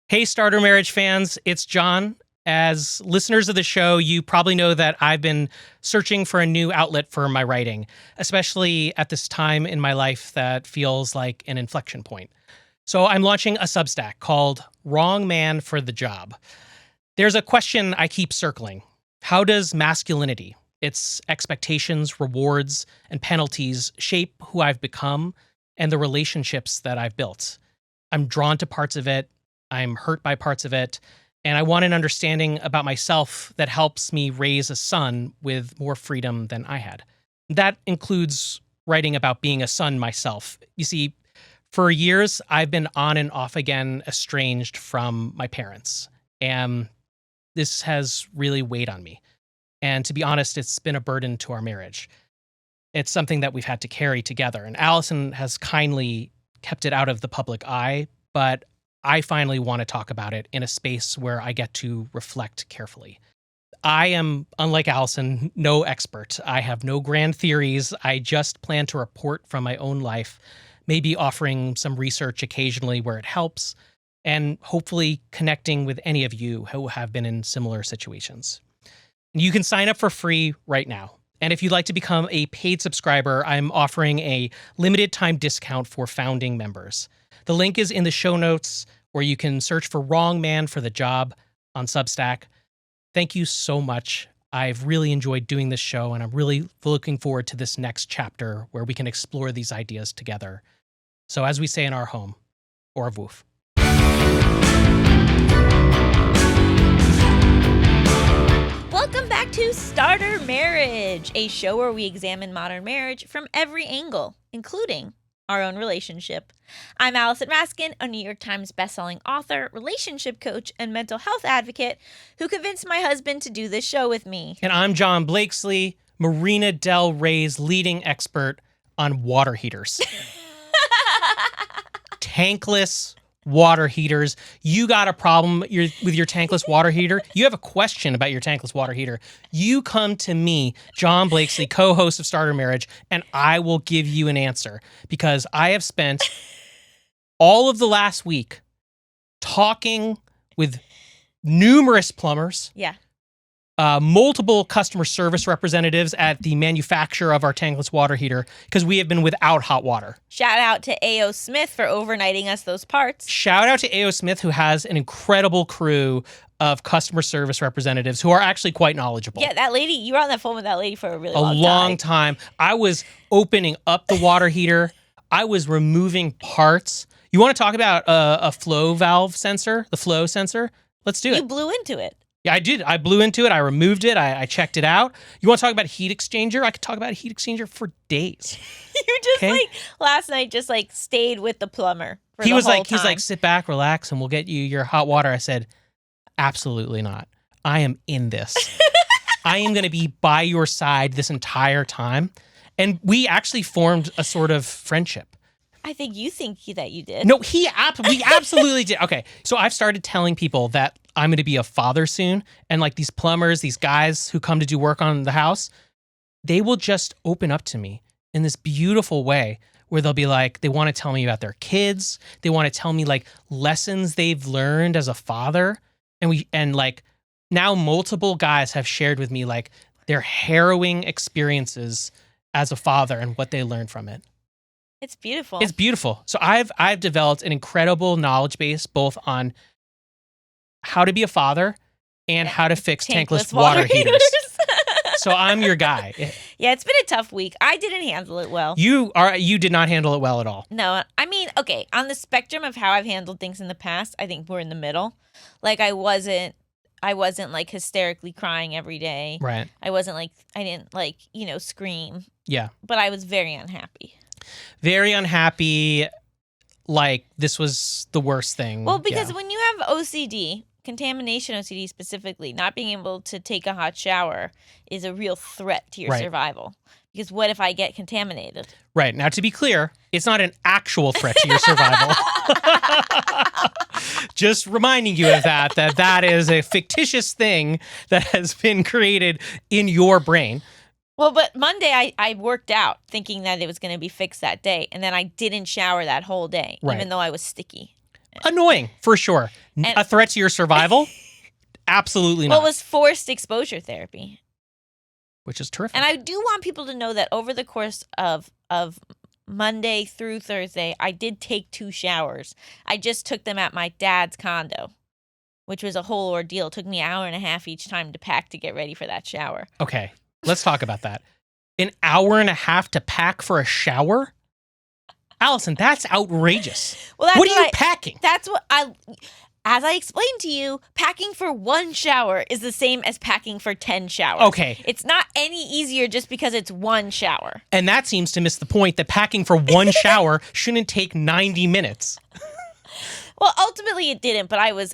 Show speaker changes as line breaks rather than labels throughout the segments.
Hey, Starter Marriage fans, it's John. As listeners of the show, you probably know that I've been searching for a new outlet for my writing, especially at this time in my life that feels like an inflection point. So I'm launching a Substack called Wrong Man for the Job. There's a question I keep circling. How does masculinity, its expectations, rewards, and penalties shape who I've become and the relationships that I've built? I'm drawn to parts of it. I'm hurt by parts of it, and I want an understanding about myself that helps me raise a son with more freedom than I had. That includes writing about being a son myself. You see, for years, I've been on and off again estranged from my parents, and this has really weighed on me. And to be honest, it's been a burden to our marriage. It's something that we've had to carry together, and Allison has kindly kept it out of the public eye, but I finally want to talk about it in a space where I get to reflect carefully. I am, unlike Allison, no expert. I have no grand theories. I just plan to report from my own life, maybe offering some research occasionally where it helps, and hopefully connecting with any of you who have been in similar situations. You can sign up for free right now. And if you'd like to become a paid subscriber, I'm offering a limited time discount for founding members. The link is in the show notes, where you can search for Wrong Man for the Job on Substack. Thank you so much. I've really enjoyed doing this show, and I'm really looking forward to this next chapter where we can explore these ideas together. So as we say in our home, au revoir.
Welcome back to Starter Marriage, a show where we examine modern marriage from every angle, including our own relationship. I'm Allison Raskin, a New York Times bestselling author, relationship coach, and mental health advocate who convinced my husband to do this show with me.
And I'm John Blakesley, Marina Del Rey's leading expert on water heaters. Tankless water heaters. You got a problem with your tankless water heater? You have a question about your tankless water heater. You come to me, John Blakesley, co-host of Starter Marriage, and I will give you an answer, because I have spent all of the last week talking with numerous plumbers.
Yeah.
Multiple customer service representatives at the manufacturer of our tankless water heater, because we have been without hot water.
Shout out to A.O. Smith for overnighting us those parts.
Shout out to A.O. Smith, who has an incredible crew of customer service representatives who are actually quite knowledgeable.
Yeah, that lady, you were on that phone with that lady for a really
a
long time.
long time. I was opening up the water heater. I was removing parts. You want to talk about a flow valve sensor, the flow sensor? Let's do it.
You blew into it.
Yeah, I did. I blew into it. I removed it. I checked it out. You want to talk about a heat exchanger? I could talk about a heat exchanger for days.
You just last night just stayed with the plumber for
He
the
was
whole
like,
time.
he's like, sit back, relax, and we'll get you your hot water. I said, absolutely not. I am in this. I am going to be by your side this entire time. And we actually formed a sort of friendship.
I think you think that you did.
No, we absolutely did. Okay, so I've started telling people that I'm going to be a father soon, and like these plumbers, these guys who come to do work on the house, they will just open up to me in this beautiful way where they'll be like, they want to tell me about their kids. They want to tell me like lessons they've learned as a father. And like now multiple guys have shared with me like their harrowing experiences as a father and what they learned from it.
It's beautiful.
It's beautiful. So I've developed an incredible knowledge base both on how to be a father and how to fix tankless water heaters. So I'm your guy.
Yeah, it's been a tough week. I didn't handle it well.
You did not handle it well at all.
No, I mean, okay, on the spectrum of how I've handled things in the past, I think we're in the middle. Like I wasn't like hysterically crying every day.
Right.
I didn't like, scream.
Yeah.
But I was very unhappy.
Very unhappy. Like this was the worst thing.
Well, because when you have OCD, contamination OCD specifically, not being able to take a hot shower is a real threat to your survival. Because what if I get contaminated?
Right. Now, to be clear, it's not an actual threat to your survival. Just reminding you of that is a fictitious thing that has been created in your brain.
Well, but Monday I worked out thinking that it was going to be fixed that day, and then I didn't shower that whole day, even though I was sticky.
Annoying, for sure.
And-
A threat to your survival? Absolutely not.
Well, it was forced exposure therapy.
Which is terrific.
And I do want people to know that over the course of Monday through Thursday, I did take 2 showers. I just took them at my dad's condo, which was a whole ordeal. It took me an hour and a half each time to pack to get ready for that shower.
Okay, let's talk about that. An hour and a half to pack for a shower? Allison, that's outrageous.
Well, that's
what are you packing?
That's what as I explained to you, packing for 1 shower is the same as packing for 10 showers.
Okay.
It's not any easier just because it's 1 shower.
And that seems to miss the point that packing for 1 shower shouldn't take 90 minutes.
Well, ultimately it didn't, but I was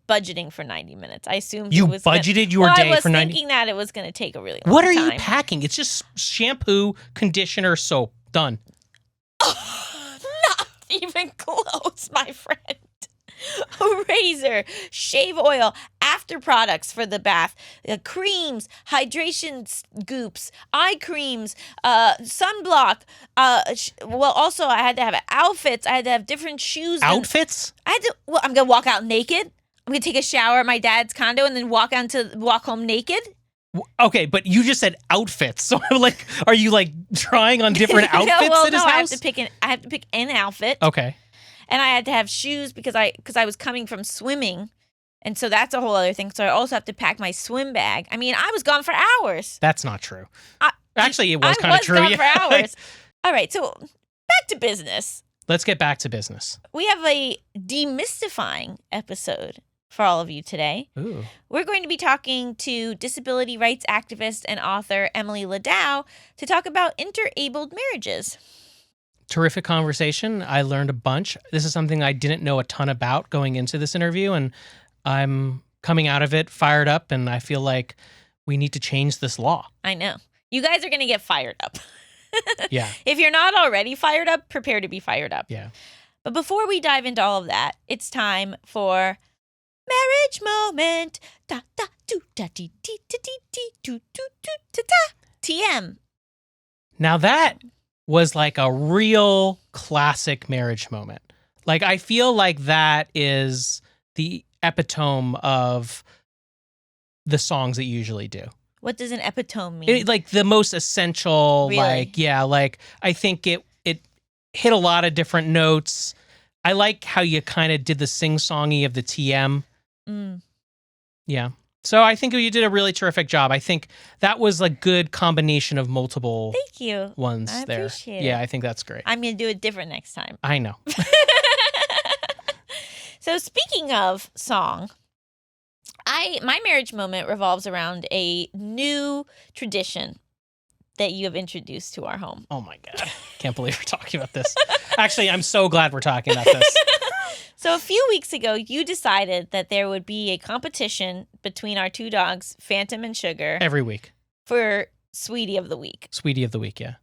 budgeting for 90 minutes. I assumed
You
it was
budgeted your day for 90
I was thinking that it was going to take a really long
What
time.
are you packing? It's just shampoo, conditioner, soap. Done.
Not even close, my friend. A razor, shave oil, after products for the bath, creams, hydration scoops, eye creams, sunblock. Also, I had to have outfits. I had to have different shoes.
Outfits?
I'm gonna walk out naked. I'm gonna take a shower at my dad's condo and then walk home naked.
Okay, but you just said outfits. So like, are you like trying on different outfits at his house?
I have to pick an outfit.
Okay.
And I had to have shoes because I was coming from swimming. And so that's a whole other thing. So I also have to pack my swim bag. I mean, I was gone for hours.
That's not true. Actually, it was kind of true.
I was gone for hours. All right, so back to business.
Let's get back to business.
We have a demystifying episode for all of you today.
Ooh.
We're going to be talking to disability rights activist and author Emily Ladau to talk about interabled marriages.
Terrific conversation. I learned a bunch. This is something I didn't know a ton about going into this interview, and I'm coming out of it fired up, and I feel like we need to change this law.
I know. You guys are going to get fired up.
Yeah.
If you're not already fired up, prepare to be fired up.
Yeah.
But before we dive into all of that, it's time for Marriage Moment. Da da do da dee dee da dee dee do do do da da. TM.
Now that was like a real classic marriage moment. Like, I feel like that is the epitome of the songs that you usually do.
What does an epitome mean?
Like the most essential,
Really?
I think it hit a lot of different notes. I like how you kind of did the sing-songy of the TM.
Mm.
Yeah. So I think you did a really terrific job. I think that was a good combination of multiple
Thank you.
ones
I
there.
appreciate
Yeah,
it.
I think that's great.
I'm going to do it different next time.
I know.
So speaking of song, my marriage moment revolves around a new tradition that you have introduced to our home.
Oh my God. Can't believe we're talking about this. Actually, I'm so glad we're talking about this.
So a few weeks ago, you decided that there would be a competition between our 2 dogs, Phantom and Sugar,
Every week.
for Sweetie of the Week.
Sweetie of the week, yeah.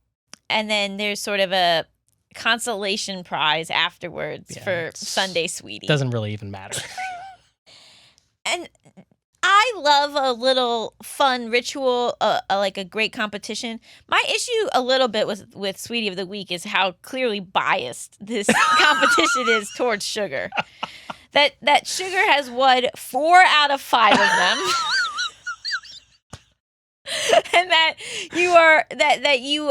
And then there's sort of a consolation prize afterwards for Sunday Sweetie.
Doesn't really even matter.
And I love a little fun ritual, like a great competition. My issue a little bit with Sweetie of the Week is how clearly biased this competition is towards Sugar. That Sugar has won 4 out of 5 of them. And that you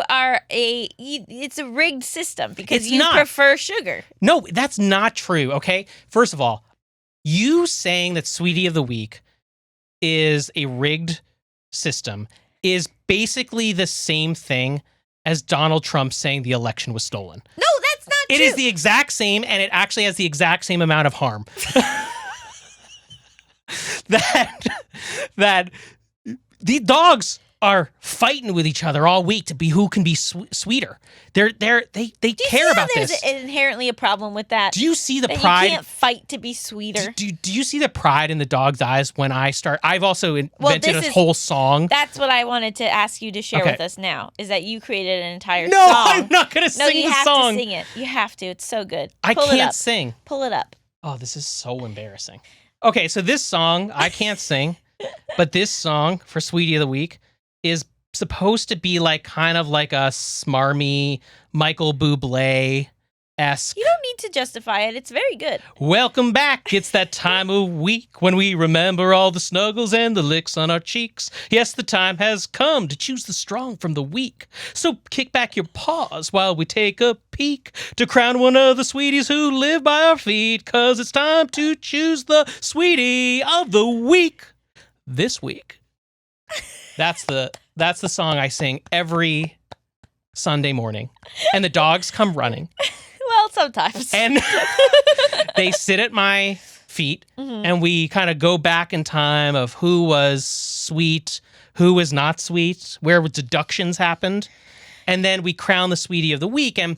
are it's a rigged system because you prefer Sugar.
No, that's not true, okay? First of all, you saying that Sweetie of the Week is a rigged system is basically the same thing as Donald Trump saying the election was stolen.
No, that's not true.
It is the exact same, and it actually has the exact same amount of harm. that the dogs are fighting with each other all week to be who can be sweeter. They care about this.
There's inherently a problem with that.
Do you see the
that
pride?
You can't fight to be sweeter.
Do you see the pride in the dog's eyes when I start? I've also invented a whole song.
That's what I wanted to ask you to share with us now, is that you created an entire
song. No, I'm not going to sing the song.
No, you have to sing it. You have to. It's so good.
I can't sing.
Pull it up.
Oh, this is so embarrassing. Okay, so this song, I can't sing, but this song for Sweetie of the Week is supposed to be like kind of like a smarmy Michael Bublé-esque.
You don't need to justify it. It's very good.
Welcome back. It's that time of week when we remember all the snuggles and the licks on our cheeks. Yes, the time has come to choose the strong from the weak. So kick back your paws while we take a peek to crown one of the sweeties who live by our feet. 'Cause it's time to choose the sweetie of the week. This week. That's the song I sing every Sunday morning. And the dogs come running.
Well, sometimes.
And they sit at my feet, and we kind of go back in time of who was sweet, who was not sweet, where deductions happened. And then we crown the sweetie of the week, and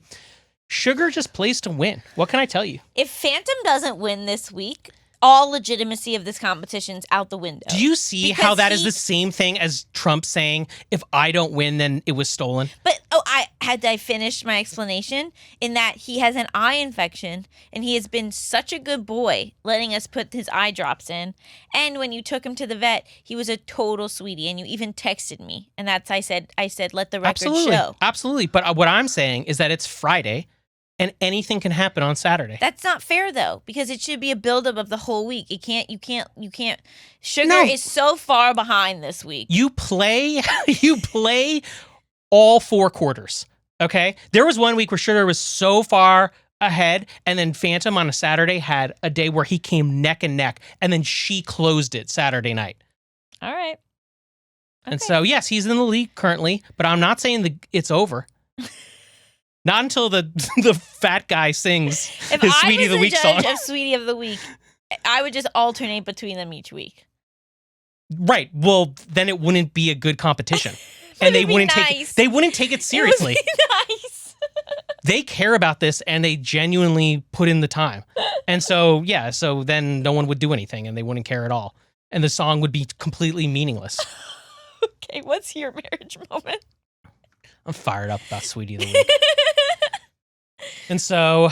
Sugar just plays to win. What can I tell you?
If Phantom doesn't win this week, all legitimacy of this competition's out the window.
Do you see how that is the same thing as Trump saying, if I don't win, then it was stolen?
But, I finished my explanation in that he has an eye infection, and he has been such a good boy letting us put his eye drops in. And when you took him to the vet, he was a total sweetie, and you even texted me. And that's, I said, let the record show.
Absolutely. But what I'm saying is that it's Friday, and anything can happen on Saturday.
That's not fair, though, because it should be a buildup of the whole week. You can't. Sugar is so far behind this week.
You play all 4 quarters, okay? There was one week where Sugar was so far ahead, and then Phantom on a Saturday had a day where he came neck and neck, and then she closed it Saturday night.
All right. Okay.
And so, yes, he's in the league currently, but I'm not saying it's over. Not until the fat guy sings his Sweetie of the Week song.
If I was the judge of Sweetie of the Week, I would just alternate between them each week.
Right. Well, then it wouldn't be a good competition. And they wouldn't take it seriously.
It would be nice.
They care about this, and they genuinely put in the time. And so, so then no one would do anything, and they wouldn't care at all. And the song would be completely meaningless.
Okay, what's your marriage moment?
I'm fired up about Sweetie of the Week. And so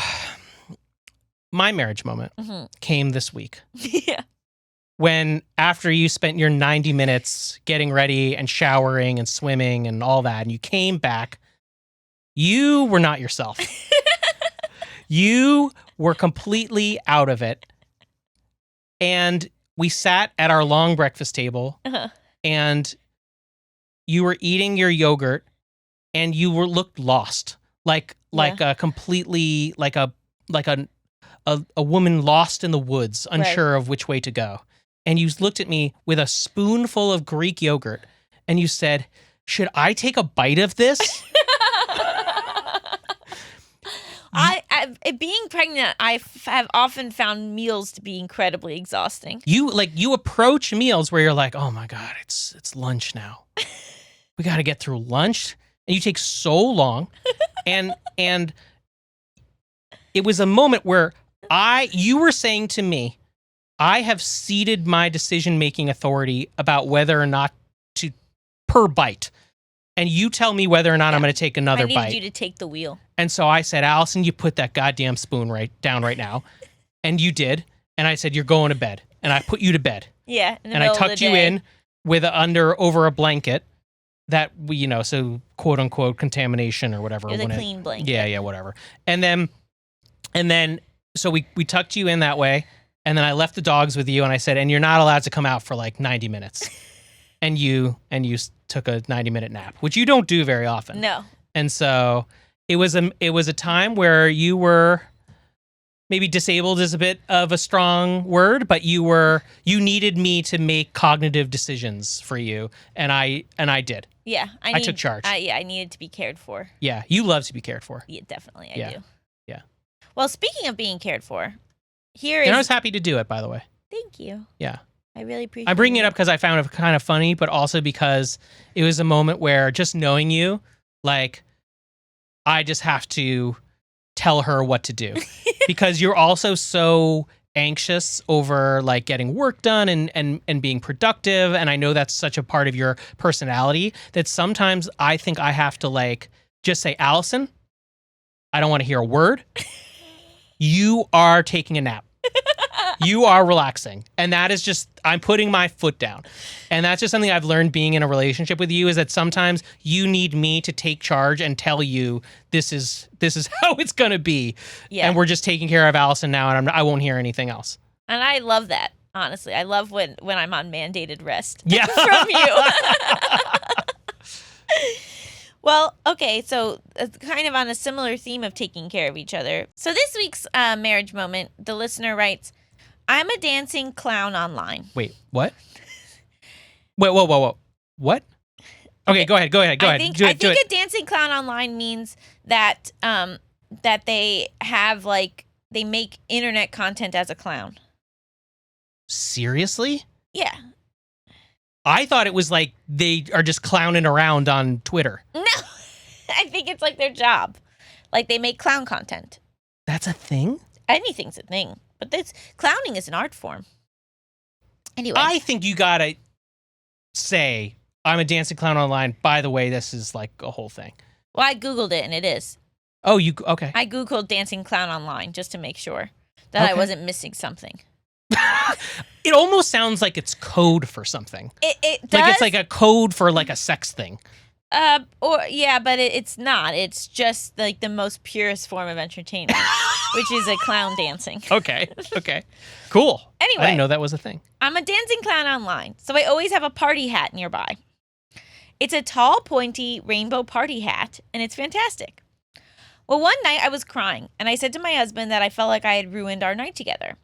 my marriage moment came this week.
Yeah.
When after you spent your 90 minutes getting ready and showering and swimming and all that, and you came back, you were not yourself. You were completely out of it. And we sat at our long breakfast table, and you were eating your yogurt, and you looked lost, like a completely like a woman lost in the woods, unsure of which way to go. And you looked at me with a spoonful of Greek yogurt, and you said, "Should I take a bite of this?"
Being pregnant, I have often found meals to be incredibly exhausting.
You approach meals where you're like, "Oh my God, it's lunch now. We got to get through lunch." And you take so long, and it was a moment where you were saying to me, I have ceded my decision-making authority about whether or not to per bite. And you tell me whether or not I'm going to take another bite.
I needed you to take the wheel.
And so I said, Allison, you put that goddamn spoon down right now. And you did. And I said, you're going to bed. And I put you to bed.
Yeah.
And I tucked you in over a blanket that we, so quote unquote contamination or whatever.
It was a clean blanket.
Yeah, whatever. And then, so we tucked you in that way. And then I left the dogs with you, and I said, and you're not allowed to come out for like 90 minutes. and you took a 90-minute nap, which you don't do very often.
No.
And so it was a time where you were maybe disabled is a bit of a strong word, but you needed me to make cognitive decisions for you, and I did.
Yeah,
I took charge.
I needed to be cared for.
Yeah, you love to be cared for.
Yeah, definitely, I do.
Yeah.
Well, speaking of being cared for,
and I was happy to do it, by the way.
Thank you.
Yeah.
I really appreciate it.
I'm bringing it up because I found it kind of funny, but also because it was a moment where just knowing you, like, I just have to tell her what to do. Because you're also so anxious over like getting work done and being productive, and I know that's such a part of your personality that sometimes I think I have to like just say, Allison, I don't want to hear a word. You are taking a nap. You are relaxing. And that is just, I'm putting my foot down. And that's just something I've learned being in a relationship with you, is that sometimes you need me to take charge and tell you this is how it's going to be.
Yeah.
And we're just taking care of Allison now, and I won't hear anything else.
And I love that, honestly. I love when I'm on mandated rest
Yeah.
from you. Well, okay, so kind of on a similar theme of taking care of each other. So this week's marriage moment, the listener writes, I'm a dancing clown online.
Wait, what? Wait, whoa. What? Okay, go ahead.
I think a dancing clown online means that that they have, like, they make internet content as a clown.
Seriously?
Yeah.
I thought it was like they are just clowning around on Twitter.
No, I think it's like their job. Like, they make clown content.
That's a thing?
Anything's a thing. But clowning is an art form. Anyway.
I think you gotta say, I'm a dancing clown online. By the way, this is like a whole thing.
Well, I Googled it, and it is.
Oh, okay.
I Googled dancing clown online just to make sure that I wasn't missing something.
It almost sounds like it's code for something.
It does.
Like it's like a code for like a sex thing.
But it's not. It's just like the most purest form of entertainment, which is a clown dancing.
Okay. Cool.
Anyway.
I didn't know that was a thing.
I'm a dancing clown online, so I always have a party hat nearby. It's a tall, pointy rainbow party hat, and it's fantastic. Well, one night I was crying, and I said to my husband that I felt like I had ruined our night together.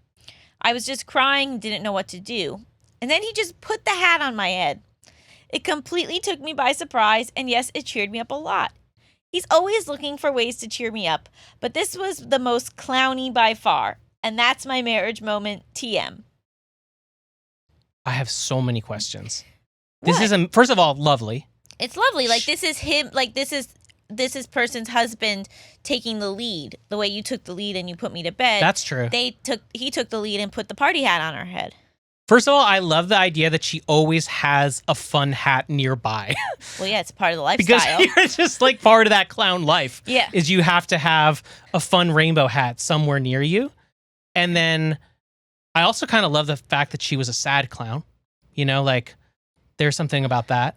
I was just crying, didn't know what to do. And then he just put the hat on my head. It completely took me by surprise, and yes, it cheered me up a lot. He's always looking for ways to cheer me up, but this was the most clowny by far. And that's my marriage moment, TM.
I have so many questions.
What?
This is, first of all, lovely.
It's lovely. Like, this is him, like, this is person's husband taking the lead. The way you took the lead and you put me to bed.
That's true.
He took the lead and put the party hat on her head.
First of all, I love the idea that she always has a fun hat nearby.
Well, yeah, it's part of the lifestyle.
Because you're just like part of that clown life.
Yeah.
Is you have to have a fun rainbow hat somewhere near you. And then I also kind of love the fact that she was a sad clown. You know, like there's something about that.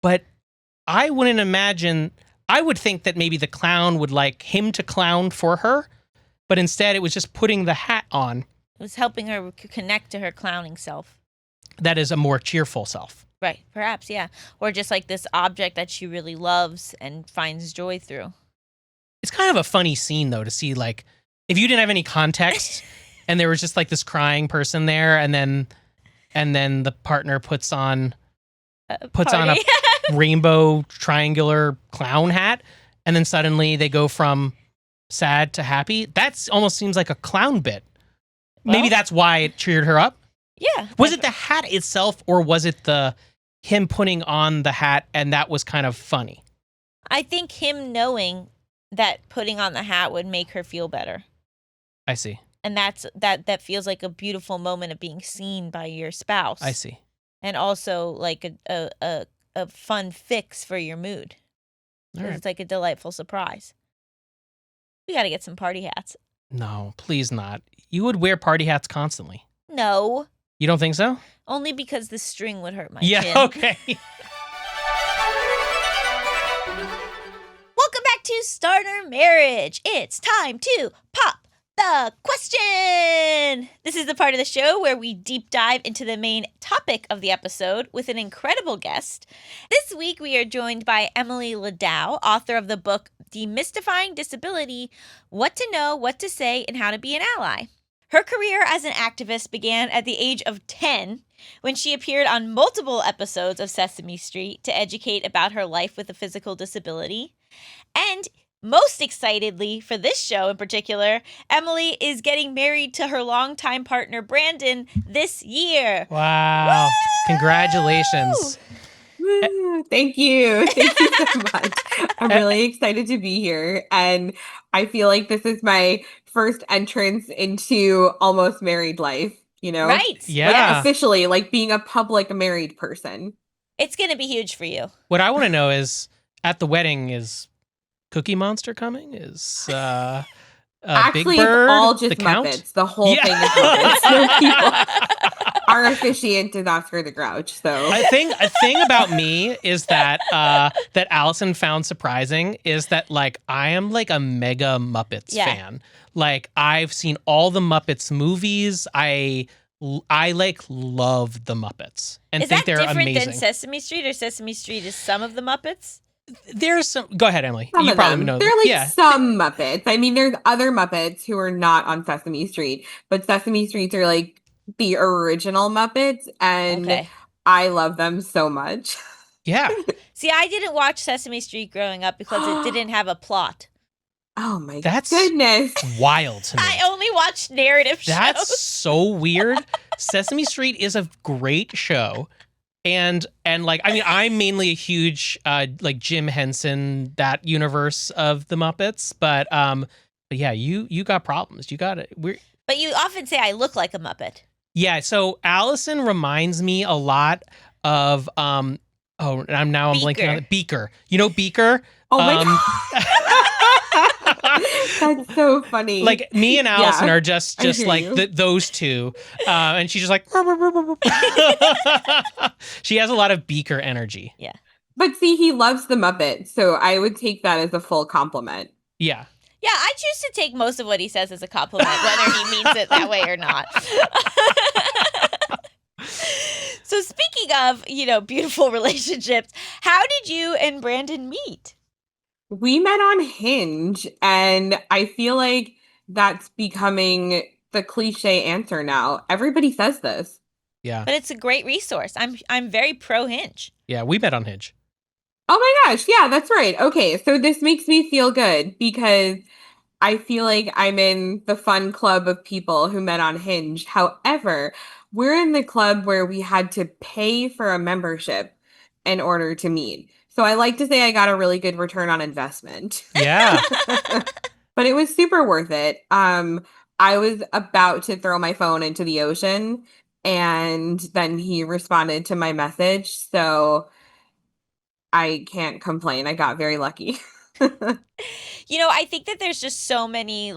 But I wouldn't imagine, I would think that maybe the clown would like him to clown for her, but instead it was just putting the hat on.
It was helping her connect to her clowning self.
That is a more cheerful self.
Right, perhaps, yeah. Or just like this object that she really loves and finds joy through.
It's kind of a funny scene though to see, like, if you didn't have any context and there was just like this crying person there, and then the partner puts on a rainbow triangular clown hat, and then suddenly they go from sad to happy. That almost seems like a clown bit.
Well,
maybe that's why it cheered her up.
Yeah.
Was it the hat itself, or was it him putting on the hat and that was kind of funny?
I think him knowing that putting on the hat would make her feel better.
I see.
And that feels like a beautiful moment of being seen by your spouse.
I see.
And also like a fun fix for your mood.
All right.
It's like a delightful surprise. We got to get some party hats.
No, please not. You would wear party hats constantly.
No.
You don't think so?
Only because the string would hurt my
Yeah,
chin.
okay.
Welcome back to Starter Marriage. It's time to pop the question. This is the part of the show where we deep dive into the main topic of the episode with an incredible guest. This week we are joined by Emily Ladau, author of the book Demystifying Disability: What to Know, What to Say, and How to Be an Ally. Her career as an activist began at the age of 10 when she appeared on multiple episodes of Sesame Street to educate about her life with a physical disability. And most excitedly for this show in particular, Emily is getting married to her longtime partner, Brandon, this year.
Wow.
Woo!
Congratulations.
Woo! Thank you. Thank you so much. I'm really excited to be here. And I feel like this is my first entrance into almost married life, you know?
Right.
Yeah.
Like, officially, like being a public married person.
It's going to be huge for you.
What I want to know is, at the wedding, is Cookie Monster coming? Is Big
Actually, it's
Bird,
all
The
just
Count.
Muppets. The whole
Yeah.
thing is Muppets. No, people. Our officiant is Oscar the Grouch. So
A thing about me is that that Allison found surprising is that like I am like a mega Muppets
Yeah.
fan. Like I've seen all the Muppets movies. I like love the Muppets and
Is
think
that
they're
different than
amazing.
Sesame Street, or Sesame Street is some of the Muppets?
There's some. Go ahead, Emily.
some
You
of
probably
them.
know.
They're like
Yeah,
some Muppets. I mean, there's other Muppets who are not on Sesame Street, but Sesame Streets are like the original Muppets, and
Okay.
I love them so much.
yeah.
See, I didn't watch Sesame Street growing up because it didn't have a plot.
Oh my
That's
goodness.
wild to me.
I only watched narrative
That's
shows.
so weird. Sesame Street is a great show. And like I mean I'm mainly a huge like Jim Henson, that universe of the Muppets, but yeah, you got problems. You got it.
But you often say I look like a Muppet.
Yeah, so Allison reminds me a lot of I'm blanking on it. Beaker. You know Beaker?
Oh my God. That's so funny.
Like me and Allison
Yeah,
are just
I hear
like
you.
those two, and she's just like she has a lot of Beaker energy.
Yeah.
But see, he loves the Muppets, so I would take that as a full compliment.
Yeah.
Yeah, I choose to take most of what he says as a compliment, whether he means it that way or not. So speaking of, beautiful relationships, how did you and Brandon meet?
We met on Hinge, and I feel like that's becoming the cliche answer now. Everybody says this.
Yeah.
But it's a great resource. I'm very pro Hinge.
Yeah, we met on Hinge.
Oh my gosh, yeah, that's right. Okay, so this makes me feel good because I feel like I'm in the fun club of people who met on Hinge. However, we're in the club where we had to pay for a membership in order to meet. So I like to say I got a really good return on investment.
Yeah.
But it was super worth it. I was about to throw my phone into the ocean, and then he responded to my message. So I can't complain. I got very lucky.
I think that there's just so many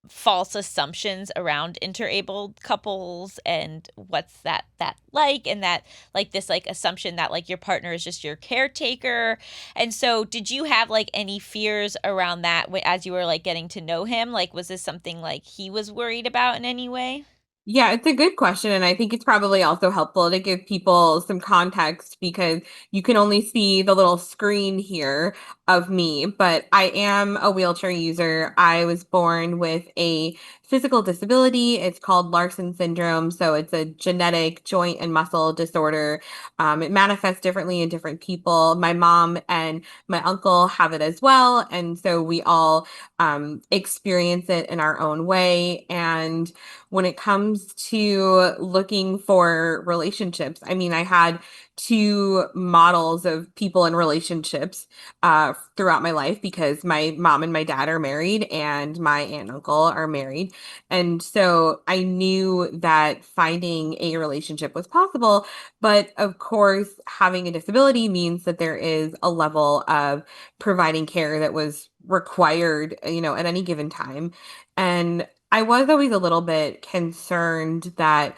false assumptions around interabled couples and what's that like, and that like this like assumption that like your partner is just your caretaker. And so did you have like any fears around that as you were like getting to know him? Like was this something like he was worried about in any way?
Yeah, it's a good question. And I think it's probably also helpful to give people some context because you can only see the little screen here of me. But I am a wheelchair user. I was born with a physical disability. It's called Larson syndrome. So it's a genetic joint and muscle disorder. It manifests differently in different people. My mom and my uncle have it as well. And so we all experience it in our own way. And when it comes to looking for relationships, I mean, I had two models of people in relationships throughout my life because my mom and my dad are married and my aunt and uncle are married. And so I knew that finding a relationship was possible. But of course, having a disability means that there is a level of providing care that was required, at any given time. And I was always a little bit concerned that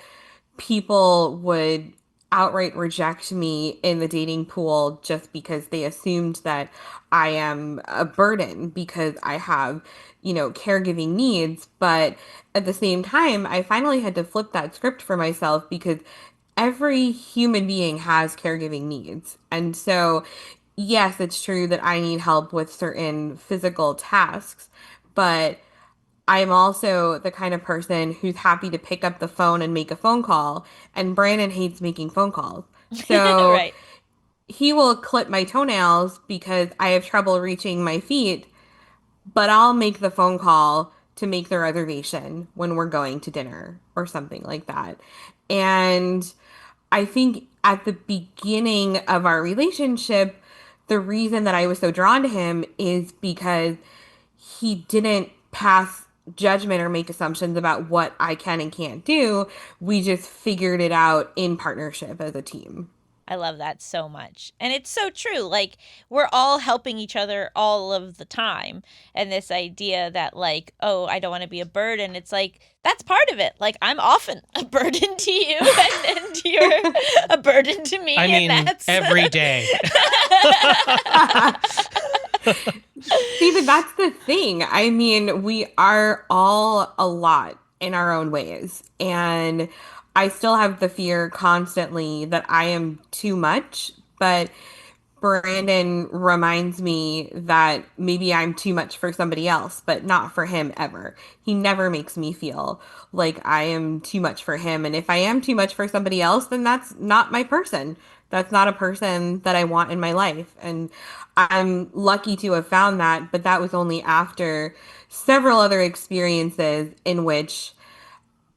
people would outright reject me in the dating pool just because they assumed that I am a burden because I have, caregiving needs. But at the same time, I finally had to flip that script for myself because every human being has caregiving needs. And so, yes, it's true that I need help with certain physical tasks, but I'm also the kind of person who's happy to pick up the phone and make a phone call, and Brandon hates making phone calls. So
Right.
he will clip my toenails because I have trouble reaching my feet, but I'll make the phone call to make the reservation when we're going to dinner or something like that. And I think at the beginning of our relationship, the reason that I was so drawn to him is because he didn't pass judgment or make assumptions about what I can and can't do. We just figured it out in partnership as a team.
I love that so much. And it's so true. Like, we're all helping each other all of the time. And this idea that, like, oh, I don't want to be a burden, it's like, that's part of it. Like, I'm often a burden to you, and you're a burden to me.
I mean,
and that's
every day.
See, but that's the thing. I mean, we are all a lot in our own ways. And I still have the fear constantly that I am too much, but Brandon reminds me that maybe I'm too much for somebody else, but not for him ever. He never makes me feel like I am too much for him. And if I am too much for somebody else, then that's not my person. That's not a person that I want in my life. And I'm lucky to have found that, but that was only after several other experiences in which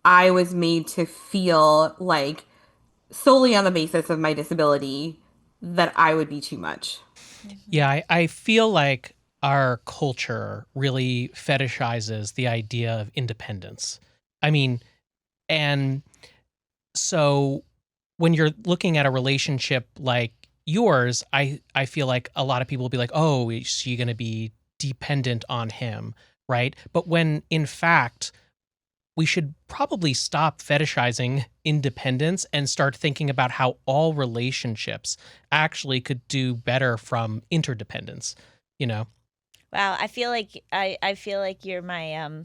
I was made to feel like solely on the basis of my disability that I would be too much.
Yeah, I feel like our culture really fetishizes the idea of independence. I mean, and so when you're looking at a relationship like yours, I feel like a lot of people will be like, oh, is she going to be dependent on him? Right. But when in fact, we should probably stop fetishizing independence and start thinking about how all relationships actually could do better from interdependence, you know?
Wow, I feel like you're my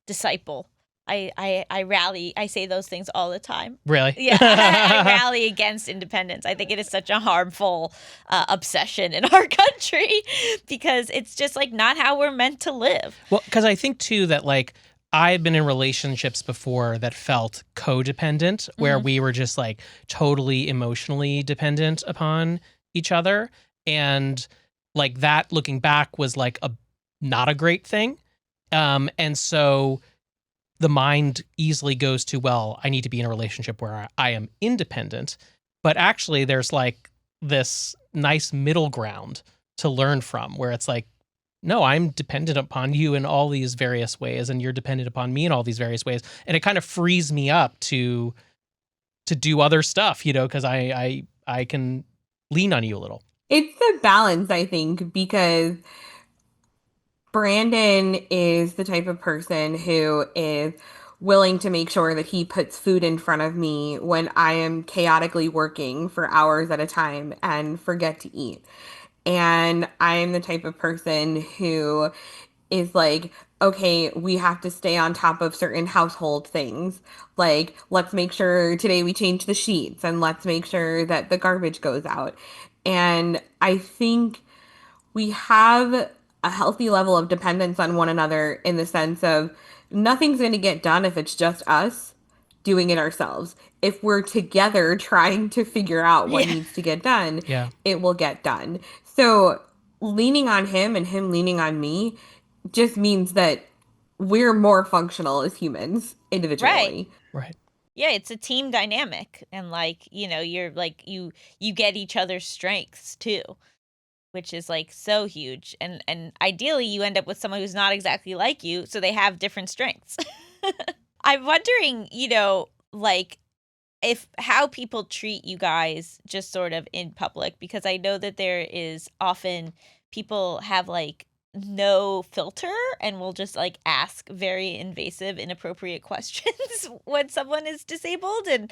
disciple. I rally. I say those things all the time.
Really?
Yeah, I rally against independence. I think it is such a harmful obsession in our country because it's just like not how we're meant to live.
Well, because I think too that like I've been in relationships before that felt codependent, where we were just like totally emotionally dependent upon each other. And like that looking back was like not a great thing. And so the mind easily goes to, well, I need to be in a relationship where I am independent. But actually there's like this nice middle ground to learn from where it's like, no, I'm dependent upon you in all these various ways, and you're dependent upon me in all these various ways. And it kind of frees me up to do other stuff, you know, because I can lean on you a little.
It's the balance, I think, because Brandon is the type of person who is willing to make sure that he puts food in front of me when I am chaotically working for hours at a time and forget to eat. And I'm the type of person who is like, okay, we have to stay on top of certain household things. Like, let's make sure today we change the sheets and let's make sure that the garbage goes out. And I think we have a healthy level of dependence on one another in the sense of nothing's going to get done if it's just us doing it ourselves. If we're together trying to figure out what needs to get done, it will get done. So leaning on him and him leaning on me just means that we're more functional as humans individually.
Right.
Yeah, it's a team dynamic, and like, you know, you're like you get each other's strengths too, which is like so huge. And ideally you end up with someone who's not exactly like you, so they have different strengths. I'm wondering, you know, like if how people treat you guys just sort of in public, because I know that there is often people have like no filter and will just like ask very invasive, inappropriate questions when someone is disabled. And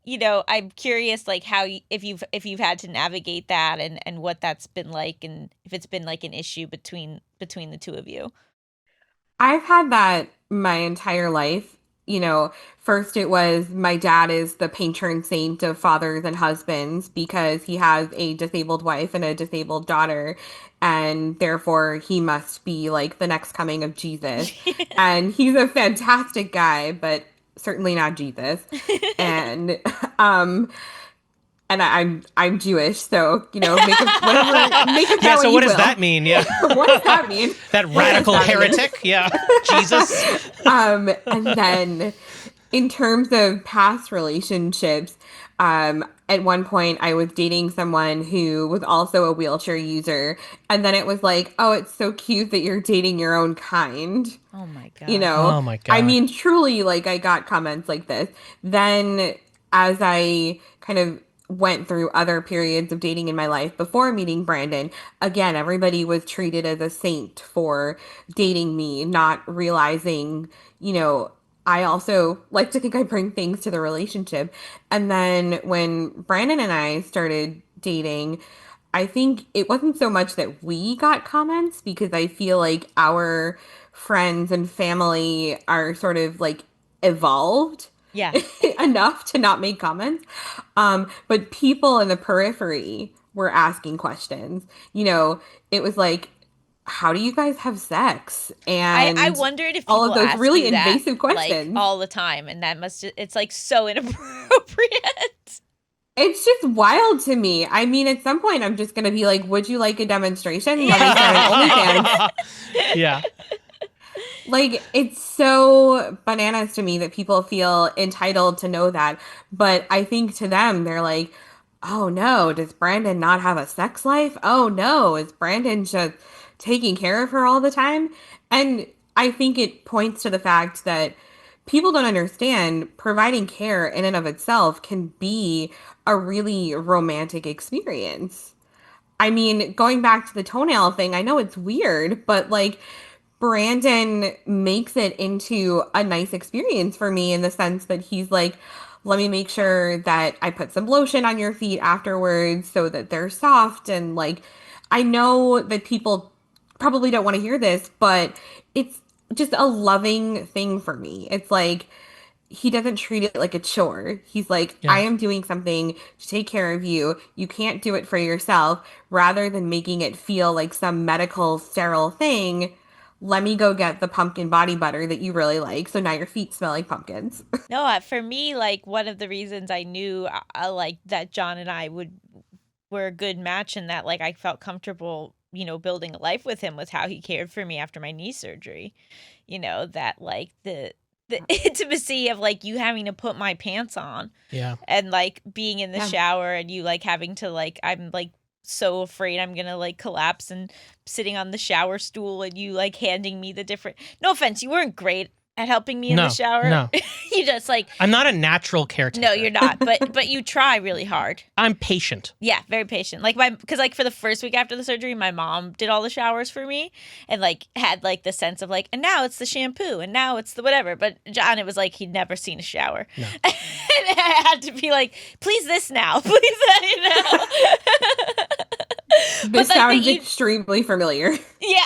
you know, I'm curious like how if you've had to navigate that and what that's been like, and if it's been like an issue between the two of you.
I've had that my entire life. You know, first it was my dad is the patron saint of fathers and husbands because he has a disabled wife and a disabled daughter, and therefore he must be like the next coming of Jesus. And he's a fantastic guy, but certainly not Jesus. And um I'm Jewish, so you know, make of whatever, make of that
Yeah,
what
so
you
what does
will.
that mean? Yeah.
What does that mean?
That
What does
radical
that mean?
heretic? Yeah. Jesus.
And then in terms of past relationships, at one point I was dating someone who was also a wheelchair user, and then it was like, oh, it's so cute that you're dating your own kind.
Oh my
You
god.
know,
Oh my
I
God.
mean, truly, like I got comments like this. Then as I kind of went through other periods of dating in my life before meeting Brandon, again, everybody was treated as a saint for dating me, not realizing, you know, I also like to think I bring things to the relationship. And then when Brandon and I started dating, I think it wasn't so much that we got comments because I feel like our friends and family are sort of like evolved
Yeah.
enough to not make comments. But people in the periphery were asking questions. You know, it was like, how do you guys have sex?
I
And
wondered if
all of
people
those
ask
really
you that
invasive
like
questions.
all the time, and that must it's like so inappropriate.
It's just wild to me. I mean, at some point, I'm just going to be like, would you like a demonstration? Let me start an OnlyFans.
Yeah.
Yeah.
Like, it's so bananas to me that people feel entitled to know that. But I think to them, they're like, oh no, does Brandon not have a sex life? Oh no, is Brandon just taking care of her all the time? And I think it points to the fact that people don't understand providing care in and of itself can be a really romantic experience. I mean, going back to the toenail thing, I know it's weird, but like Brandon makes it into a nice experience for me in the sense that he's like, let me make sure that I put some lotion on your feet afterwards so that they're soft. And like, I know that people probably don't want to hear this, but it's just a loving thing for me. It's like, he doesn't treat it like a chore. He's like, I
Yeah.
am doing something to take care of you. You can't do it for yourself. Rather than making it feel like some medical sterile thing, let me go get the pumpkin body butter that you really like. So now your feet smell like pumpkins.
No, for me, like one of the reasons I knew like that John and I would were a good match and that like I felt comfortable, building a life with him was how he cared for me after my knee surgery. That like the intimacy of like you having to put my pants on
Yeah.
and like being in the
Yeah.
shower and you like having to like I'm like so afraid I'm gonna like collapse and sitting on the shower stool and you like handing me the different no offense, you weren't great at helping me in the
No,
shower.
no.
You just like
I'm not a natural caretaker.
no, you're not, but you try really hard.
I'm patient.
Yeah, very patient. Like because like for the first week after the surgery, my mom did all the showers for me, and like had like the sense of like, and now it's the shampoo, and now it's the whatever. But John, it was like he'd never seen a shower,
No.
and I had to be like, please this now, please that
This
But, like,
sounds extremely familiar.
yeah.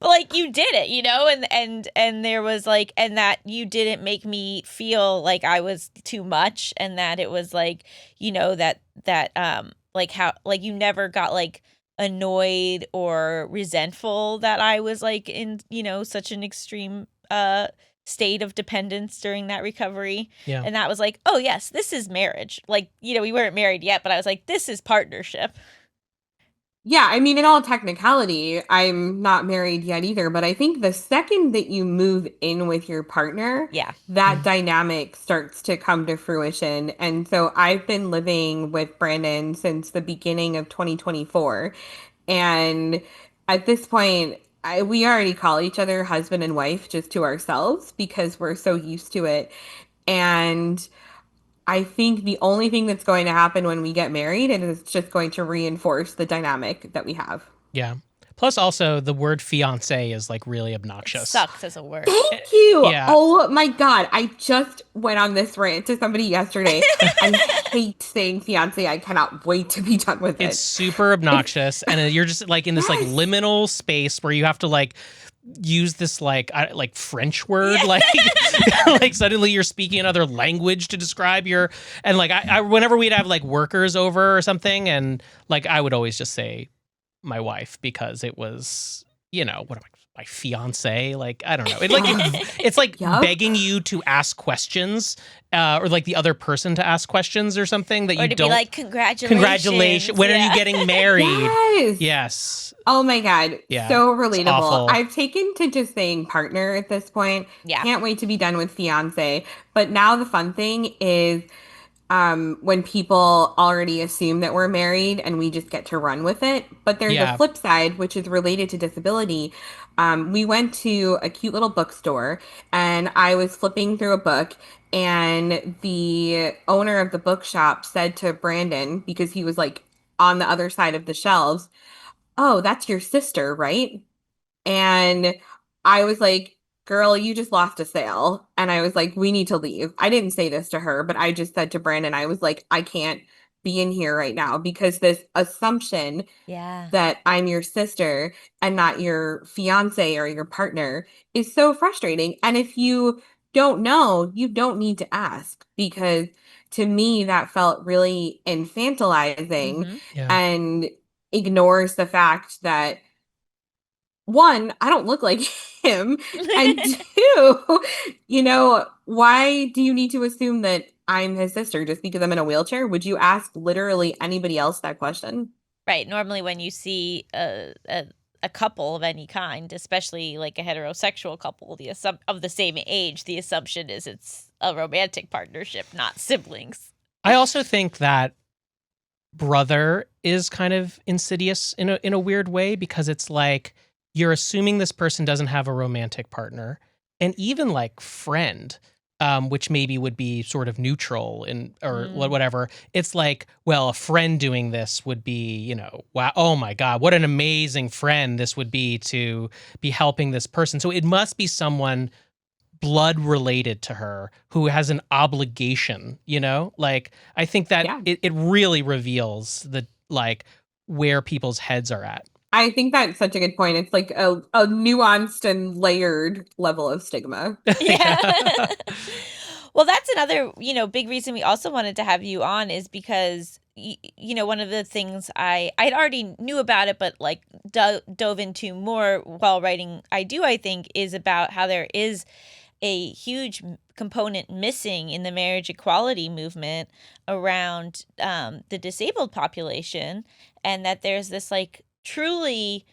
But like you did it, and there was like and that you didn't make me feel like I was too much and that it was like, that like how like you never got like annoyed or resentful that I was like in, such an extreme state of dependence during that recovery.
Yeah.
And that was like, oh yes, this is marriage. Like, we weren't married yet, but I was like, this is partnership.
Yeah, I mean, in all technicality, I'm not married yet either, but I think the second that you move in with your partner,
Yeah.
that dynamic starts to come to fruition. And so I've been living with Brandon since the beginning of 2024. And at this point, we already call each other husband and wife just to ourselves because we're so used to it. And I think the only thing that's going to happen when we get married is it's just going to reinforce the dynamic that we have.
Yeah. Plus, also, the word fiance is like really obnoxious.
Sucks as a word.
Thank you.
Yeah.
Oh my God. I just went on this rant to somebody yesterday. I hate saying fiance. I cannot wait to be done with it.
It's super obnoxious, and you're just like in this like liminal space where you have to like use this like French word like like suddenly you're speaking another language to describe your and like I whenever we'd have like workers over or something and like I would always just say my wife because it was what am I my fiance like I don't know it like it's like
Yup.
begging you to ask questions or like the other person to ask questions or something that
Or
you
to
don't
be like, congratulations.
when are
Yeah.
you getting married
Yes.
yes
Oh my God.
Yeah.
So
It's
relatable.
awful.
I've taken to just saying partner at this point.
Yeah.
Can't wait to be done with fiance. But now the fun thing is when people already assume that we're married and we just get to run with it. But there's
Yeah.
a flip side, which is related to disability. We went to a cute little bookstore and I was flipping through a book And the owner of the bookshop said to Brandon, because he was like on the other side of the shelves, "Oh, that's your sister, right?" And I was like, "Girl, you just lost a sale." And I was like, "We need to leave." I didn't say this to her, but I just said to Brandon, I was like, "I can't be in here right now because this assumption
Yeah.
that I'm your sister and not your fiance or your partner is so frustrating. And if you don't know, you don't need to ask, because to me, that felt really infantilizing
Mm-hmm.
Yeah.
and ignores the fact that, one, I don't look like him. And two, why do you need to assume that I'm his sister just because I'm in a wheelchair? Would you ask literally anybody else that question?
Right. Normally, when you see a couple of any kind, especially like a heterosexual couple, of the same age, the assumption is it's a romantic partnership, not siblings.
I also think that brother is kind of insidious in a weird way, because it's like you're assuming this person doesn't have a romantic partner, and even like friend, which maybe would be sort of neutral in or
Mm.
whatever. It's like, well, a friend doing this would be, wow, oh my god, what an amazing friend this would be to be helping this person. So it must be someone blood related to her who has an obligation, like I think that
Yeah.
it really reveals the like where people's heads are at.
I think that's such a good point. It's like a nuanced and layered level of stigma.
Yeah.
Yeah.
Well, that's another, big reason we also wanted to have you on is because one of the things I'd already knew about it, but like dove into more while writing I think is about how there is a huge component missing in the marriage equality movement around the disabled population, and that there's this like truly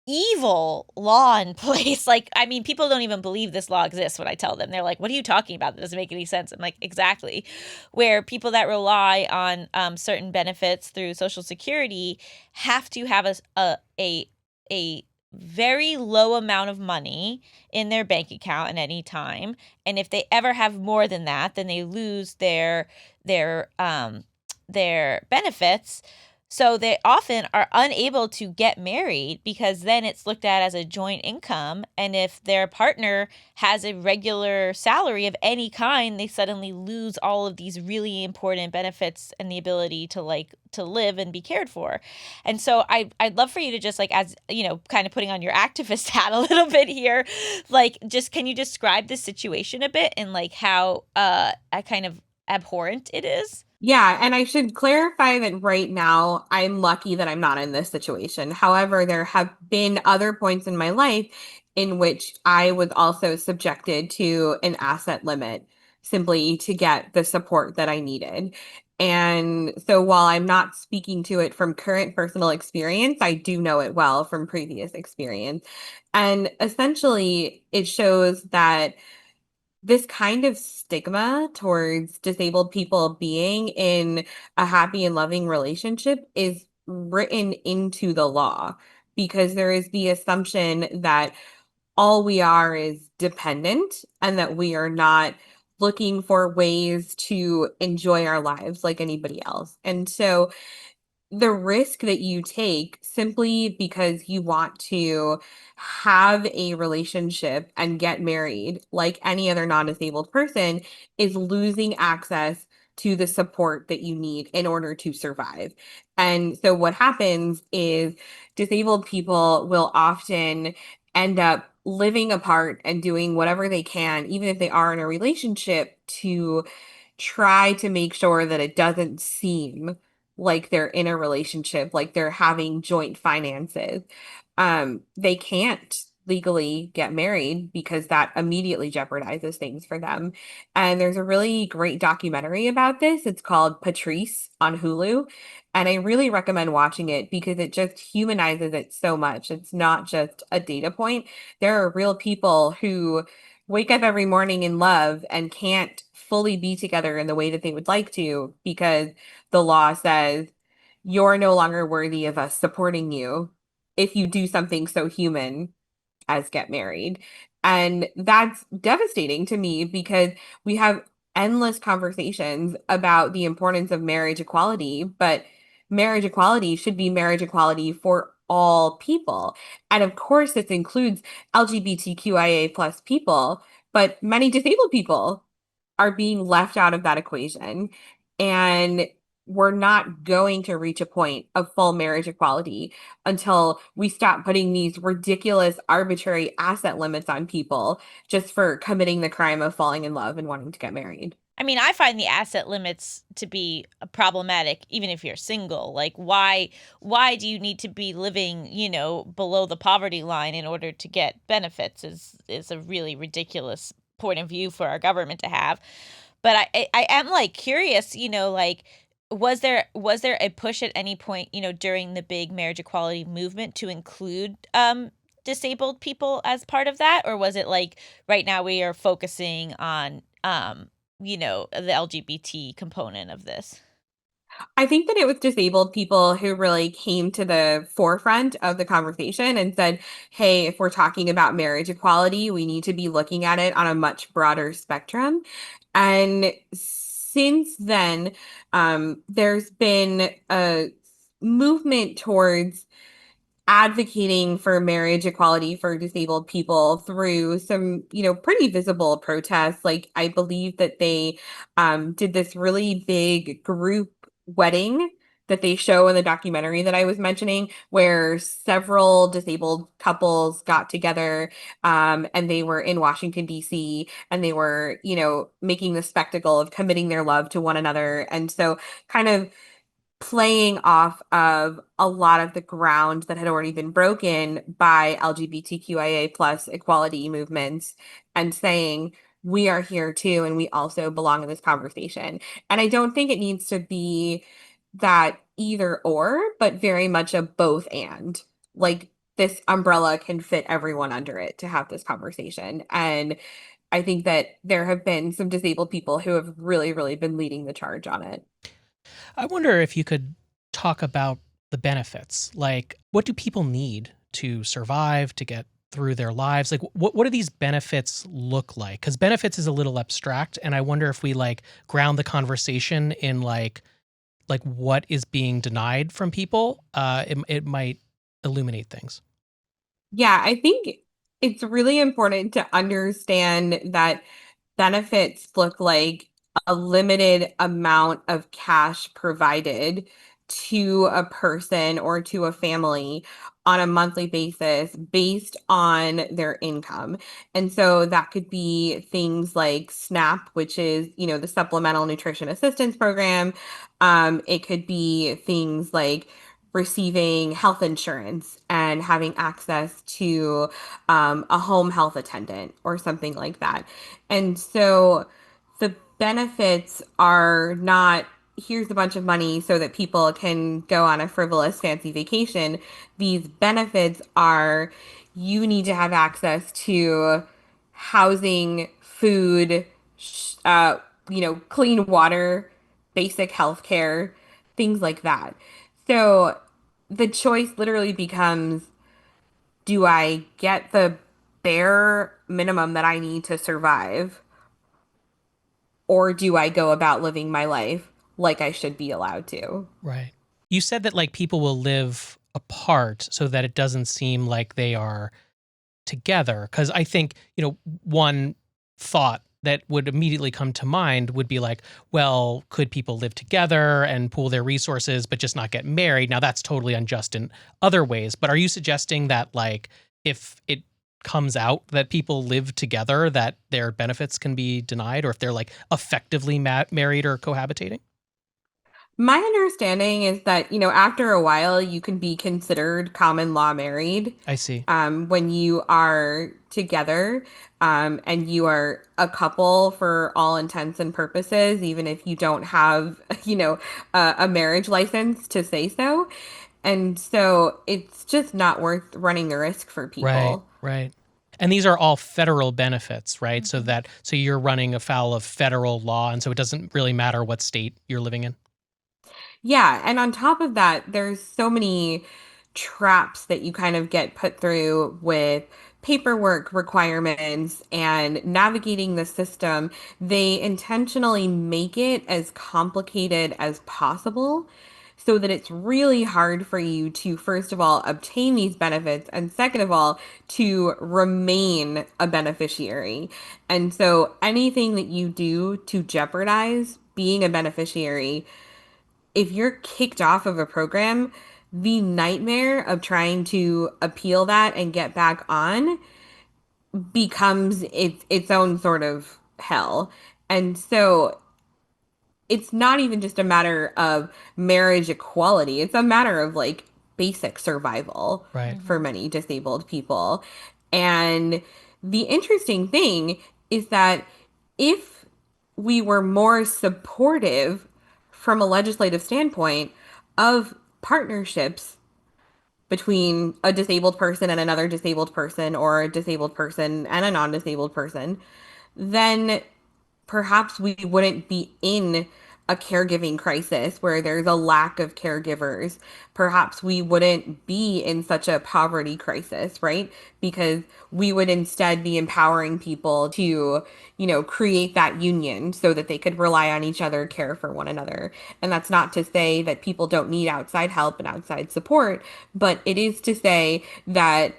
evil law in place. Like, I mean, people don't even believe this law exists when I tell them. They're like, "What are you talking about? That doesn't make any sense." I'm like, exactly. Where people that rely on certain benefits through Social Security have to have a very low amount of money in their bank account at any time, and if they ever have more than that, then they lose their benefits. So they often are unable to get married because then it's looked at as a joint income. And if their partner has a regular salary of any kind, they suddenly lose all of these really important benefits and the ability to live and be cared for. And so I'd love for you to just like, as kind of putting on your activist hat a little bit here, like just can you describe the situation a bit and like how kind of abhorrent it is?
Yeah, and I should clarify that right now I'm lucky that I'm not in this situation. However, there have been other points in my life in which I was also subjected to an asset limit simply to get the support that I needed. And so while I'm not speaking to it from current personal experience, I do know it well from previous experience. And essentially, it shows that this kind of stigma towards disabled people being in a happy and loving relationship is written into the law, because there is the assumption that all we are is dependent and that we are not looking for ways to enjoy our lives like anybody else. And so the risk that you take simply because you want to have a relationship and get married like any other non-disabled person is losing access to the support that you need in order to survive. And so what happens is disabled people will often end up living apart and doing whatever they can, even if they are in a relationship, to try to make sure that it doesn't seem like they're in a relationship, like they're having joint finances. They can't legally get married because that immediately jeopardizes things for them. And there's a really great documentary about this. It's called Patrice on Hulu. And I really recommend watching it because it just humanizes it so much. It's not just a data point. There are real people who wake up every morning in love and can't fully be together in the way that they would like to because the law says you're no longer worthy of us supporting you if you do something so human as get married. And that's devastating to me because we have endless conversations about the importance of marriage equality, but marriage equality should be marriage equality for all people. And of course, this includes LGBTQIA plus people, but many disabled people are being left out of that equation. And we're not going to reach a point of full marriage equality until we stop putting these ridiculous, arbitrary asset limits on people just for committing the crime of falling in love and wanting to get married.
I mean, I find the asset limits to be problematic even if you're single. Like why do you need to be living, below the poverty line in order to get benefits is a really ridiculous point of view for our government to have. But I am like curious, like was there a push at any point, during the big marriage equality movement to include disabled people as part of that, or was it like right now we are focusing on the LGBT component of this?
I think that it was disabled people who really came to the forefront of the conversation and said, hey, if we're talking about marriage equality, we need to be looking at it on a much broader spectrum. And since then, there's been a movement towards advocating for marriage equality for disabled people through some, pretty visible protests. Like I believe that they did this really big group wedding that they show in the documentary that I was mentioning, where several disabled couples got together and they were in Washington, D.C., and they were, making the spectacle of committing their love to one another. And so kind of playing off of a lot of the ground that had already been broken by LGBTQIA plus equality movements and saying, we are here too, and we also belong in this conversation. And I don't think it needs to be that either or, but very much a both and. Like this umbrella can fit everyone under it to have this conversation. And I think that there have been some disabled people who have really, really been leading the charge on it.
I wonder if you could talk about the benefits. Like, what do people need to survive, to get through their lives? Like, what do these benefits look like? Because benefits is a little abstract, and I wonder if we like ground the conversation in like what is being denied from people. It might illuminate things.
Yeah, I think it's really important to understand that benefits look like a limited amount of cash provided to a person or to a family on a monthly basis based on their income. And so that could be things like SNAP, which is, the Supplemental Nutrition Assistance Program. It could be things like receiving health insurance and having access to a home health attendant or something like that. And so the benefits are not here's a bunch of money so that people can go on a frivolous fancy vacation. These benefits are you need to have access to housing, food, clean water, basic health care, things like that. So the choice literally becomes, do I get the bare minimum that I need to survive, or do I go about living my life like I should be allowed to?
Right. You said that like people will live apart so that it doesn't seem like they are together. Because I think, one thought that would immediately come to mind would be like, well, could people live together and pool their resources, but just not get married? Now, that's totally unjust in other ways. But are you suggesting that, like, if it comes out that people live together, that their benefits can be denied, or if they're like effectively married or cohabitating?
My understanding is that, after a while, you can be considered common law married
I see.
when you are together and you are a couple for all intents and purposes, even if you don't have, a marriage license to say so. And so it's just not worth running the risk for
Right,
people.
right. And these are all federal benefits, right? So
Mhm.
so you're running afoul of federal law, and so it doesn't really matter what state you're living in.
Yeah, and on top of that, there's so many traps that you kind of get put through with paperwork requirements and navigating the system, they intentionally make it as complicated as possible so that it's really hard for you to, first of all, obtain these benefits, and second of all, to remain a beneficiary. And so anything that you do to jeopardize being a beneficiary, if you're kicked off of a program, the nightmare of trying to appeal that and get back on becomes its own sort of hell. And so it's not even just a matter of marriage equality. It's a matter of like basic survival
Right.
for
Hmm.
many disabled people. And the interesting thing is that if we were more supportive from a legislative standpoint of partnerships between a disabled person and another disabled person, or a disabled person and a non-disabled person, then perhaps we wouldn't be in a caregiving crisis where there's a lack of caregivers. Perhaps we wouldn't be in such a poverty crisis, right? Because we would instead be empowering people to, create that union so that they could rely on each other, care for one another. And that's not to say that people don't need outside help and outside support, but it is to say that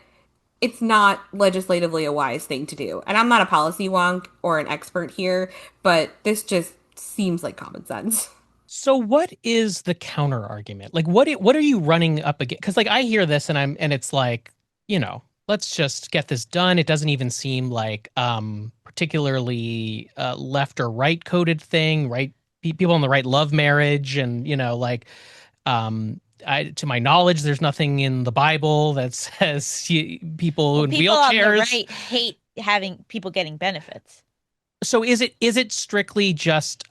it's not legislatively a wise thing to do. And I'm not a policy wonk or an expert here, but this just seems like common sense.
So what is the counter argument? Like what are you running up against? Because like I hear this and it's like, let's just get this done. It doesn't even seem like particularly left or right coded thing, right? People in the right love marriage and like to my knowledge, there's nothing in the Bible that says people
Well,
in
people on the
wheelchairs.
right hate having people getting benefits.
So is it strictly just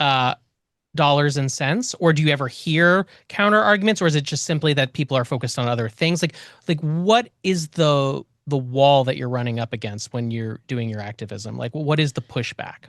dollars and cents, or do you ever hear counter arguments, or is it just simply that people are focused on other things? Like what is the wall that you're running up against when you're doing your activism? Like what is the pushback?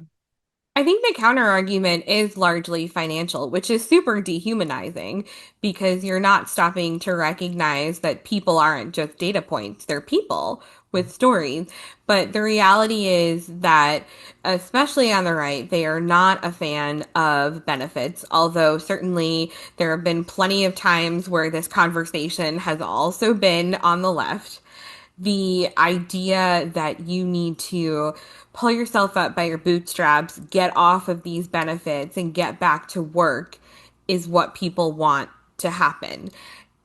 I think the counter argument is largely financial, which is super dehumanizing because you're not stopping to recognize that people aren't just data points, they're people with stories. But the reality is that, especially on the right, they are not a fan of benefits, although certainly there have been plenty of times where this conversation has also been on the left. The idea that you need to pull yourself up by your bootstraps, get off of these benefits, and get back to work is what people want to happen.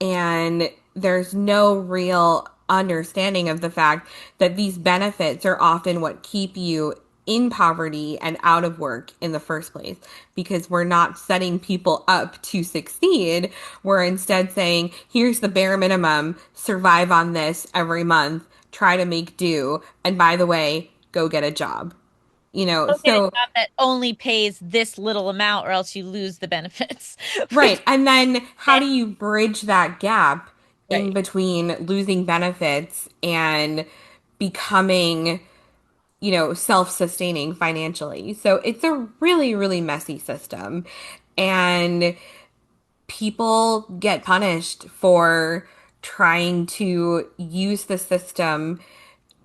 And there's no real understanding of the fact that these benefits are often what keep you in poverty and out of work in the first place, because we're not setting people up to succeed. We're instead saying, here's the bare minimum, survive on this every month, try to make do, and by the way, go get a job.
Go get a
So
job that only pays this little amount, or else you lose the benefits.
right. And then how do you bridge that gap in
Right.
between losing benefits and becoming, self-sustaining financially? So it's a really, really messy system. And people get punished for trying to use the system,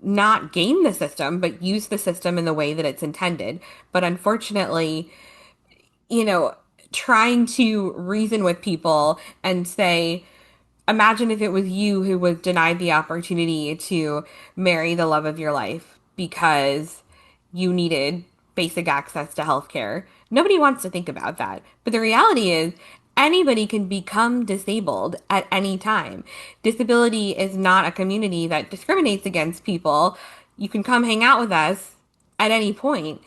not game the system, but use the system in the way that it's intended. But unfortunately, you know, trying to reason with people and say, imagine if it was you who was denied the opportunity to marry the love of your life because you needed basic access to healthcare. Nobody wants to think about that. But the reality is, anybody can become disabled at any time. Disability is not a community that discriminates against people. You can come hang out with us at any point.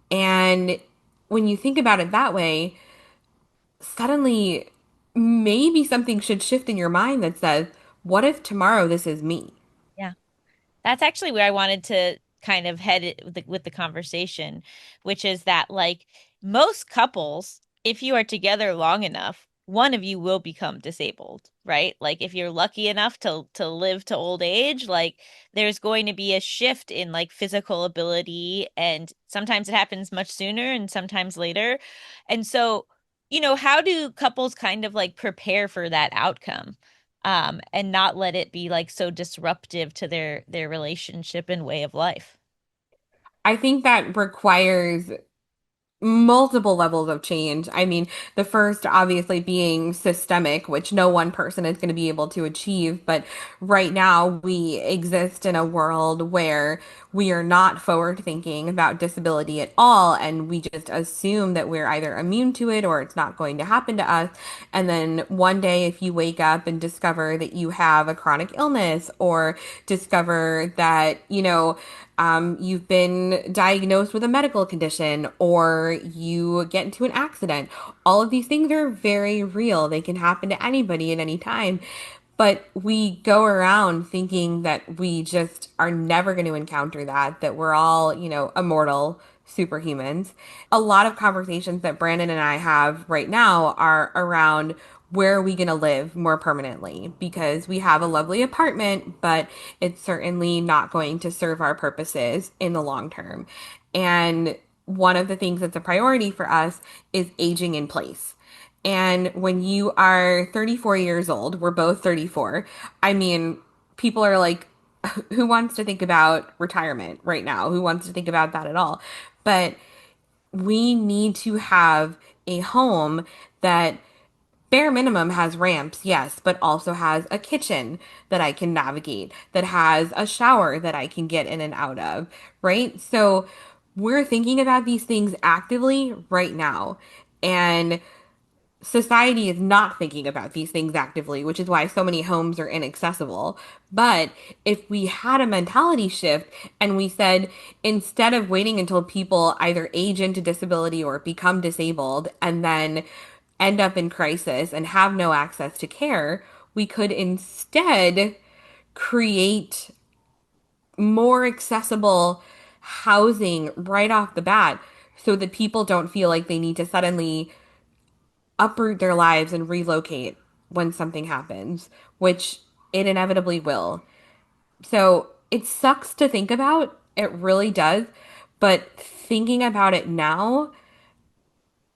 And when you think about it that way, suddenly maybe something should shift in your mind that says, what if tomorrow this is me?
Yeah. That's actually where I wanted to kind of head it with the conversation, which is that like most couples, if you are together long enough, one of you will become disabled, right? Like if you're lucky enough to live to old age, like there's going to be a shift in like physical ability, and sometimes it happens much sooner and sometimes later. And so, how do couples kind of like prepare for that outcome? and not let it be like so disruptive to their relationship and way of life.
I think that requires multiple levels of change. I mean, the first obviously being systemic, which no one person is going to be able to achieve. But right now, we exist in a world where we are not forward thinking about disability at all. And we just assume that we're either immune to it or it's not going to happen to us. And then one day, if you wake up and discover that you have a chronic illness or discover that, you've been diagnosed with a medical condition or you get into an accident. All of these things are very real. They can happen to anybody at any time. But we go around thinking that we just are never going to encounter that we're all, immortal superhumans. A lot of conversations that Brandon and I have right now are around where are we going to live more permanently because we have a lovely apartment, but it's certainly not going to serve our purposes in the long term. And one of the things that's a priority for us is aging in place. And when you are 34 years old, we're both 34. I mean, people are like, who wants to think about retirement right now? Who wants to think about that at all? But we need to have a home that bare minimum has ramps, yes, but also has a kitchen that I can navigate, that has a shower that I can get in and out of, right? So we're thinking about these things actively right now. And society is not thinking about these things actively, which is why so many homes are inaccessible. But if we had a mentality shift and we said, instead of waiting until people either age into disability or become disabled and then end up in crisis and have no access to care, we could instead create more accessible housing right off the bat so that people don't feel like they need to suddenly uproot their lives and relocate when something happens, which it inevitably will. So it sucks to think about. It really does. But thinking about it now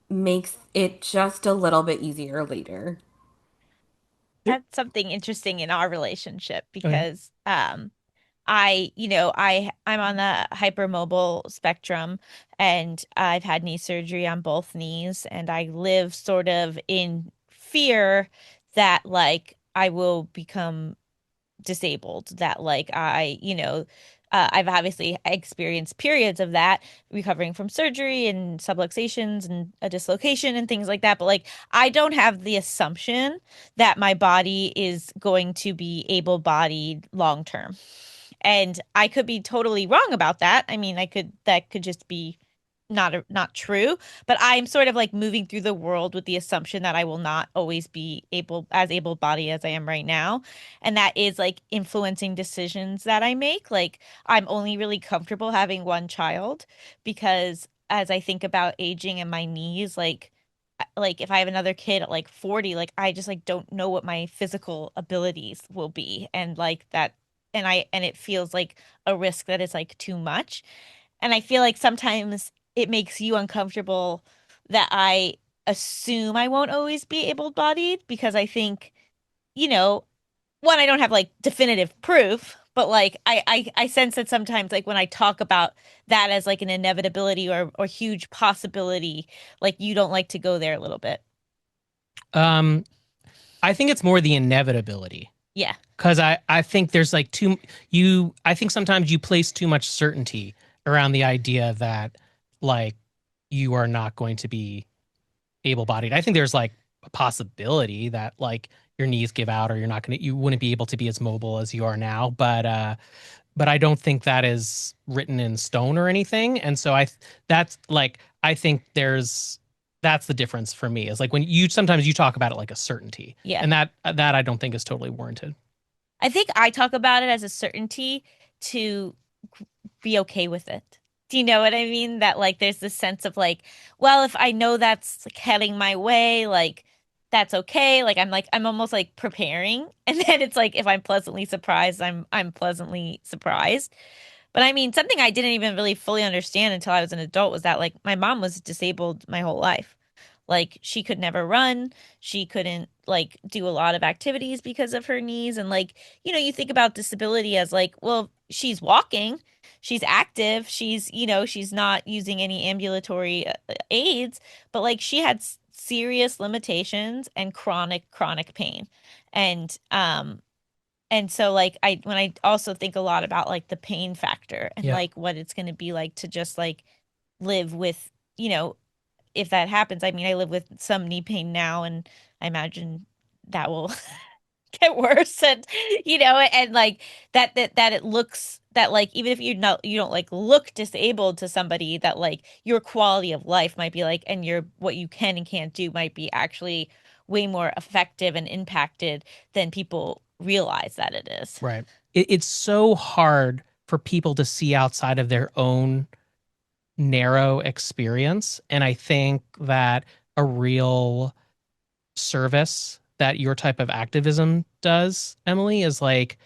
makes it just a little bit easier later.
That's something interesting in our relationship
Oh yeah.
because I'm on the hypermobile spectrum and I've had knee surgery on both knees and I live sort of in fear that like I will become disabled, that like I've obviously experienced periods of that, recovering from surgery and subluxations and a dislocation and things like that. But like, I don't have the assumption that my body is going to be able-bodied long term. And I could be totally wrong about that. I mean, that could just be not true, but I'm sort of like moving through the world with the assumption that I will not always be able-bodied as I am right now. And that is like influencing decisions that I make. Like I'm only really comfortable having one child because as I think about aging and my knees, like if I have another kid at like 40, like I just like don't know what my physical abilities will be. And like that and it feels like a risk that is like too much. And I feel like sometimes it makes you uncomfortable that I assume I won't always be able-bodied because I think, you know, one, I don't have like definitive proof, but like I sense that sometimes like when I talk about that as like an inevitability or huge possibility, like you don't like to go there a little bit.
Um, I think it's more the inevitability
Yeah.
because I think there's like I think sometimes you place too much certainty around the idea that like you are not going to be able-bodied. I think there's like a possibility that like your knees give out or you wouldn't be able to be as mobile as you are now, but I don't think that is written in stone or anything. And so that's like I think that's the difference for me is like when you sometimes you talk about it like a certainty.
Yeah.
And that I don't think is totally warranted.
I think I talk about it as a certainty to be okay with it. Do you know what I mean? That like there's this sense of like, well, if I know that's like heading my way, like that's okay. Like I'm almost like preparing. And then it's like if I'm pleasantly surprised, I'm pleasantly surprised. But I mean, something I didn't even really fully understand until I was an adult was that like my mom was disabled my whole life. Like she could never run. She couldn't like do a lot of activities because of her knees. And like, you think about disability as like, well, she's walking, she's active, she's not using any ambulatory aids, but like she had serious limitations and chronic pain. And and so like when I also think a lot about like the pain factor and
Yeah.
like what it's going to be like to just like live with, if that happens. I mean, I live with some knee pain now, and I imagine that will get worse. And and like that it looks that like even if you don't like look disabled to somebody, that like your quality of life might be like, and your what you can and can't do might be actually way more effective and impacted than people realize that it is.
Right. It's so hard for people to see outside of their own narrow experience. And I think that a real service that your type of activism does, Emily, is like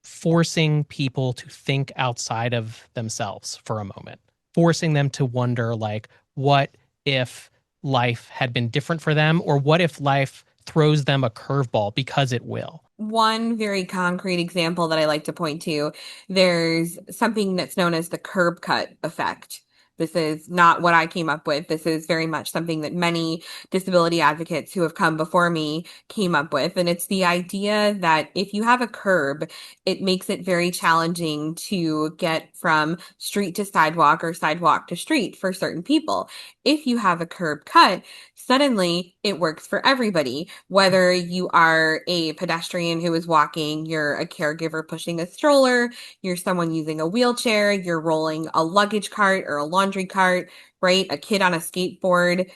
forcing people to think outside of themselves for a moment, forcing them to wonder, like, what if life had been different for them? Or what if life throws them a curveball, because it will?
One very concrete example that I like to point to, there's something that's known as the curb cut effect. This is not what I came up with. This is very much something that many disability advocates who have come before me came up with. And it's the idea that if you have a curb, it makes it very challenging to get from street to sidewalk or sidewalk to street for certain people. If you have a curb cut, suddenly it works for everybody, whether you are a pedestrian who is walking, you're a caregiver pushing a stroller, you're someone using a wheelchair, you're rolling a luggage cart or a laundry cart, right? A kid on a skateboard.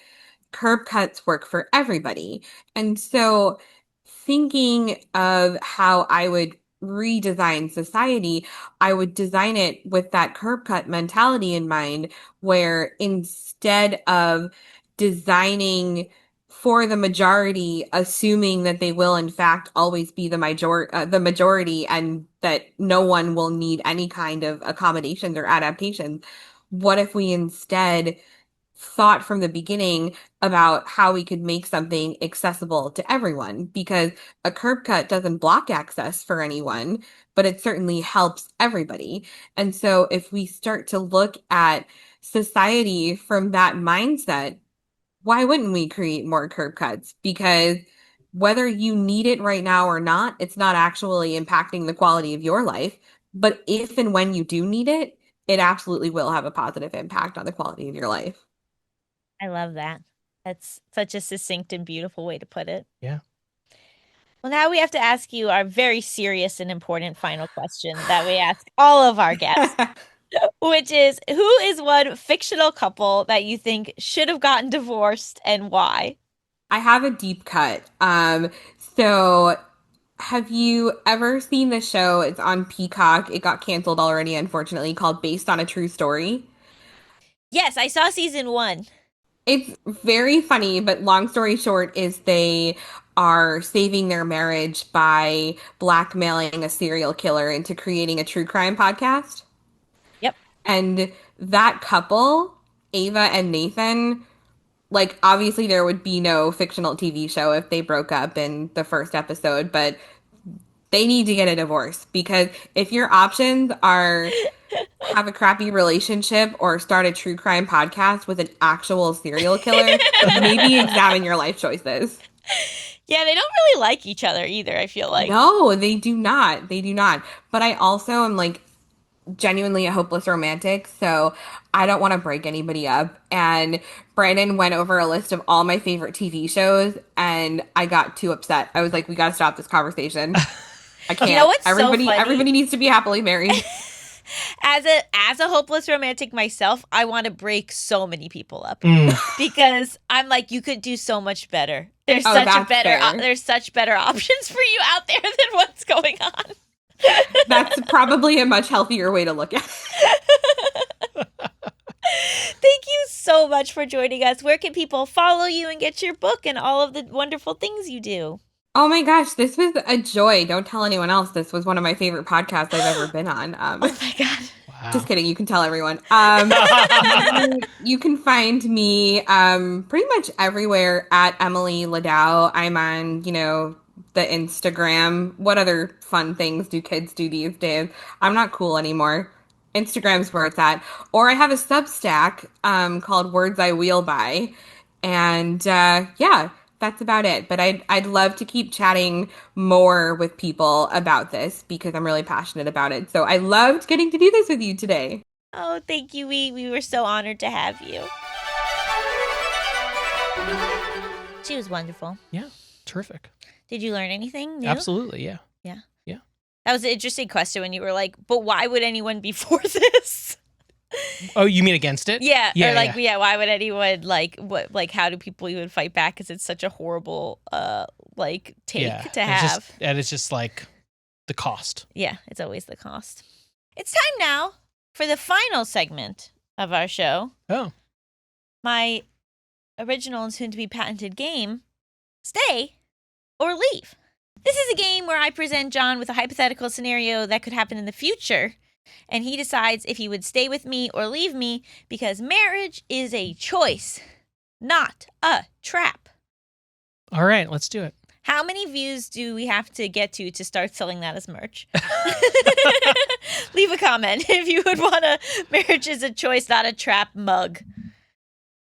Curb cuts work for everybody. And so thinking of how I would redesign society, I would design it with that curb cut mentality in mind, where instead of designing for the majority, assuming that they will in fact always be the majority, and that no one will need any kind of accommodations or adaptations, what if we instead thought from the beginning about how we could make something accessible to everyone? Because a curb cut doesn't block access for anyone, but it certainly helps everybody. And so if we start to look at society from that mindset, why wouldn't we create more curb cuts? Because whether you need it right now or not, it's not actually impacting the quality of your life. But if and when you do need it, it absolutely will have a positive impact on the quality of your life.
I love that. That's such a succinct and beautiful way to put it.
Yeah.
Well, now we have to ask you our very serious and important final question that we ask all of our guests, which is, who is one fictional couple that you think should have gotten divorced and why?
I have a deep cut. So have you ever seen the show? It's on Peacock. It got canceled already, unfortunately, called Based on a True Story.
Yes, I saw season 1.
It's very funny, but long story short is they are saving their marriage by blackmailing a serial killer into creating a true crime podcast.
Yep.
And that couple, Ava and Nathan, like obviously there would be no fictional TV show if they broke up in the first episode, but they need to get a divorce, because if your options are have a crappy relationship or start a true crime podcast with an actual serial killer, maybe examine your life choices.
Yeah, they don't really like each other either, I feel like.
No, they do not. They do not. But I also am like genuinely a hopeless romantic, so I don't want to break anybody up. And Brandon went over a list of all my favorite TV shows, and I got too upset. I was like, we got to stop this conversation. I can't.
You know what's so
everybody,
funny?
everybody needs to be happily married.
As a hopeless romantic myself, I want to break so many people up because I'm like, you could do so much better. There's there's such better options for you out there than what's going on.
That's probably a much healthier way to look at it.
Thank you so much for joining us. Where can people follow you and get your book and all of the wonderful things you do?
Oh my gosh, this was a joy. Don't tell anyone else. This was one of my favorite podcasts I've ever been on.
Oh my God.
Just kidding. You can tell everyone. You can find me pretty much everywhere at Emily Ladau. I'm on, the Instagram. What other fun things do kids do these days? I'm not cool anymore. Instagram's where it's at. Or I have a Substack called Words I Wheel By. And yeah, that's about it. But I'd love to keep chatting more with people about this because I'm really passionate about it. So I loved getting to do this with you today.
Oh, thank you. We were so honored to have you. She was wonderful.
Yeah, terrific.
Did you learn anything new?
Absolutely, yeah.
Yeah.
Yeah.
That was an interesting question when you were like, but why would anyone be for this?
Oh, you mean against it?
Yeah.
Yeah,
or like, yeah, why would anyone how do people even fight back? Because it's such a horrible take to have.
It's just like the cost.
Yeah, it's always the cost. It's time now for the final segment of our show.
Oh.
My original and soon-to-be patented game, Stay or Leave. This is a game where I present John with a hypothetical scenario that could happen in the future, and he decides if he would stay with me or leave me because marriage is a choice, not a trap.
All right, let's do it.
How many views do we have to get to start selling that as merch? Leave a comment if you would want a marriage is a choice, not a trap mug.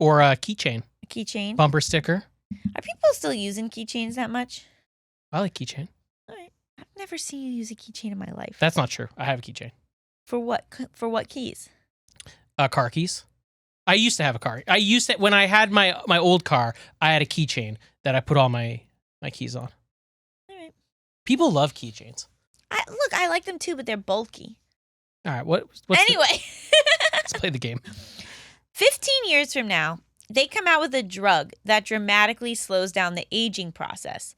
Or a keychain.
A keychain.
Bumper sticker.
Are people still using keychains that much?
I like keychain.
All right. I've never seen you use a keychain in my life.
That's not true. I have a keychain.
For what? For what keys?
Car keys. I used to have a car. When I had my old car, I had a keychain that I put all my keys on.
All right.
People love keychains.
I like them too, but they're bulky.
All right. What's
anyway.
Let's play the game.
15 years from now, they come out with a drug that dramatically slows down the aging process.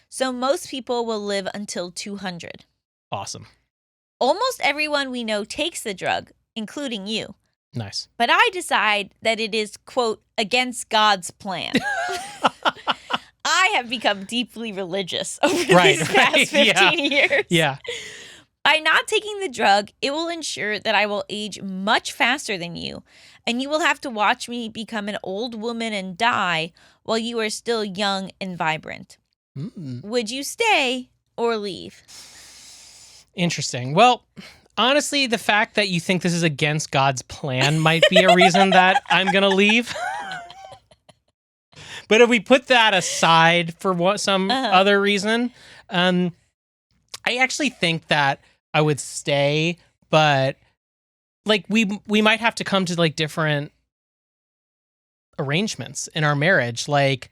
So most people will live until 200.
Awesome.
Almost everyone we know takes the drug, including you.
Nice.
But I decide that it is, quote, against God's plan. I have become deeply religious over these past 15 years.
Yeah.
By not taking the drug, it will ensure that I will age much faster than you, and you will have to watch me become an old woman and die while you are still young and vibrant.
Mm.
Would you stay or leave?
Interesting. Well, honestly, the fact that you think this is against God's plan might be a reason that I'm going to leave. But if we put that aside for some other reason, I actually think that I would stay, but like we might have to come to like different arrangements in our marriage. Like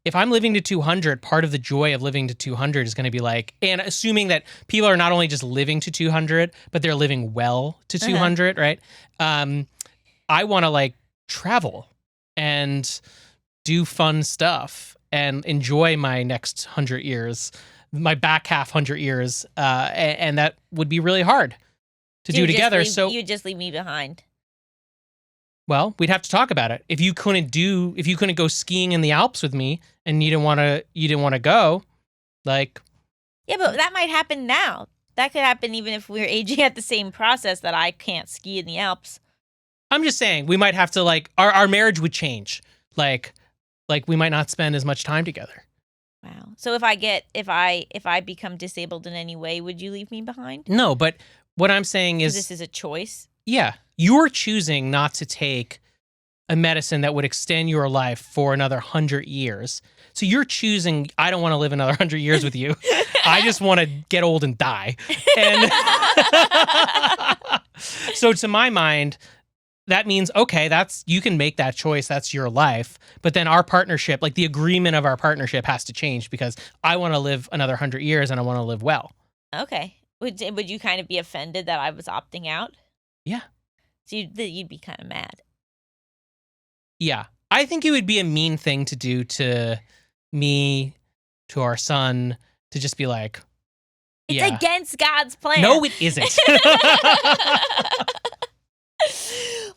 if I'm living to 200, part of the joy of living to 200 is going to be like, and assuming that people are not only just living to 200, but they're living well to 200, right? I want to like travel and do fun stuff and enjoy my next 100 years, my back half 100 years. And that would be really hard to do together. So
you just leave me behind.
Well, we'd have to talk about it. If you couldn't go skiing in the Alps with me and you didn't want to go, like.
Yeah, but that might happen now. That could happen even if we're aging at the same process that I can't ski in the Alps.
I'm just saying we might have to like, our marriage would change. Like we might not spend as much time together.
Wow. So if I become disabled in any way, would you leave me behind?
No, but what I'm saying is
this is a choice.
Yeah. You're choosing not to take a medicine that would extend your life for another 100 years. So you're choosing, I don't want to live another 100 years with you. I just want to get old and die. And so to my mind, that means, okay, you can make that choice. That's your life. But then our partnership, like the agreement of our partnership has to change because I want to live another 100 years and I want to live well.
Okay. Would you kind of be offended that I was opting out?
Yeah.
So you'd be kind of mad.
Yeah. I think it would be a mean thing to do to me, to our son, to just be like,
it's against God's plan.
No, it isn't.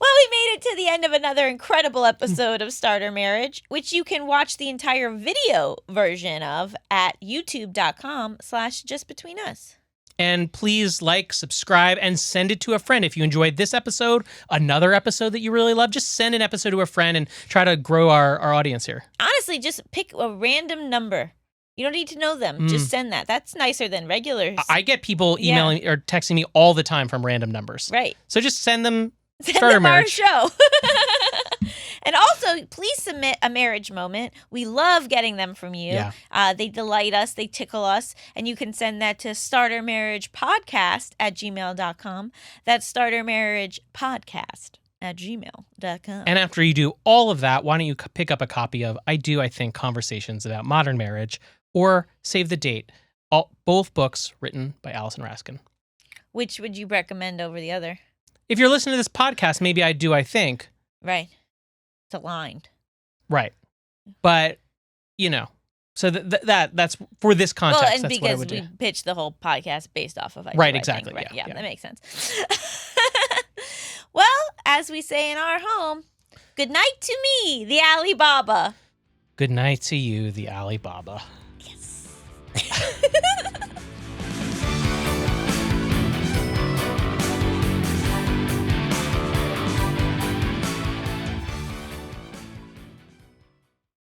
Well, we made it to the end of another incredible episode of Starter Marriage, which you can watch the entire video version of at youtube.com/justbetweenus.
And please like, subscribe, and send it to a friend. If you enjoyed this episode, another episode that you really love, just send an episode to a friend and try to grow our audience here.
Honestly, just pick a random number. You don't need to know them. Just send that. That's nicer than regulars.
I get people emailing or texting me all the time from random numbers.
Right.
So just send them
Send
Starter
them
Marriage.
our show. And also, please submit a marriage moment. We love getting them from you.
Yeah.
They delight us. They tickle us. And you can send that to startermarriagepodcast@gmail.com. That's startermarriagepodcast@gmail.com.
And after you do all of that, why don't you pick up a copy of I Think Conversations About Modern Marriage or Save the Date, both books written by Allison Raskin.
Which would you recommend over the other?
If you're listening to this podcast, maybe I Think.
Right. It's aligned.
Right. But, so that's for this context.
Well, and
that's what I
because
would
we
do.
pitched the whole podcast based off of
Right, exactly.
Right.
Yeah.
That makes sense. Well, as we say in our home, good night to me, the Alibaba.
Good night to you, the Alibaba.
Yes.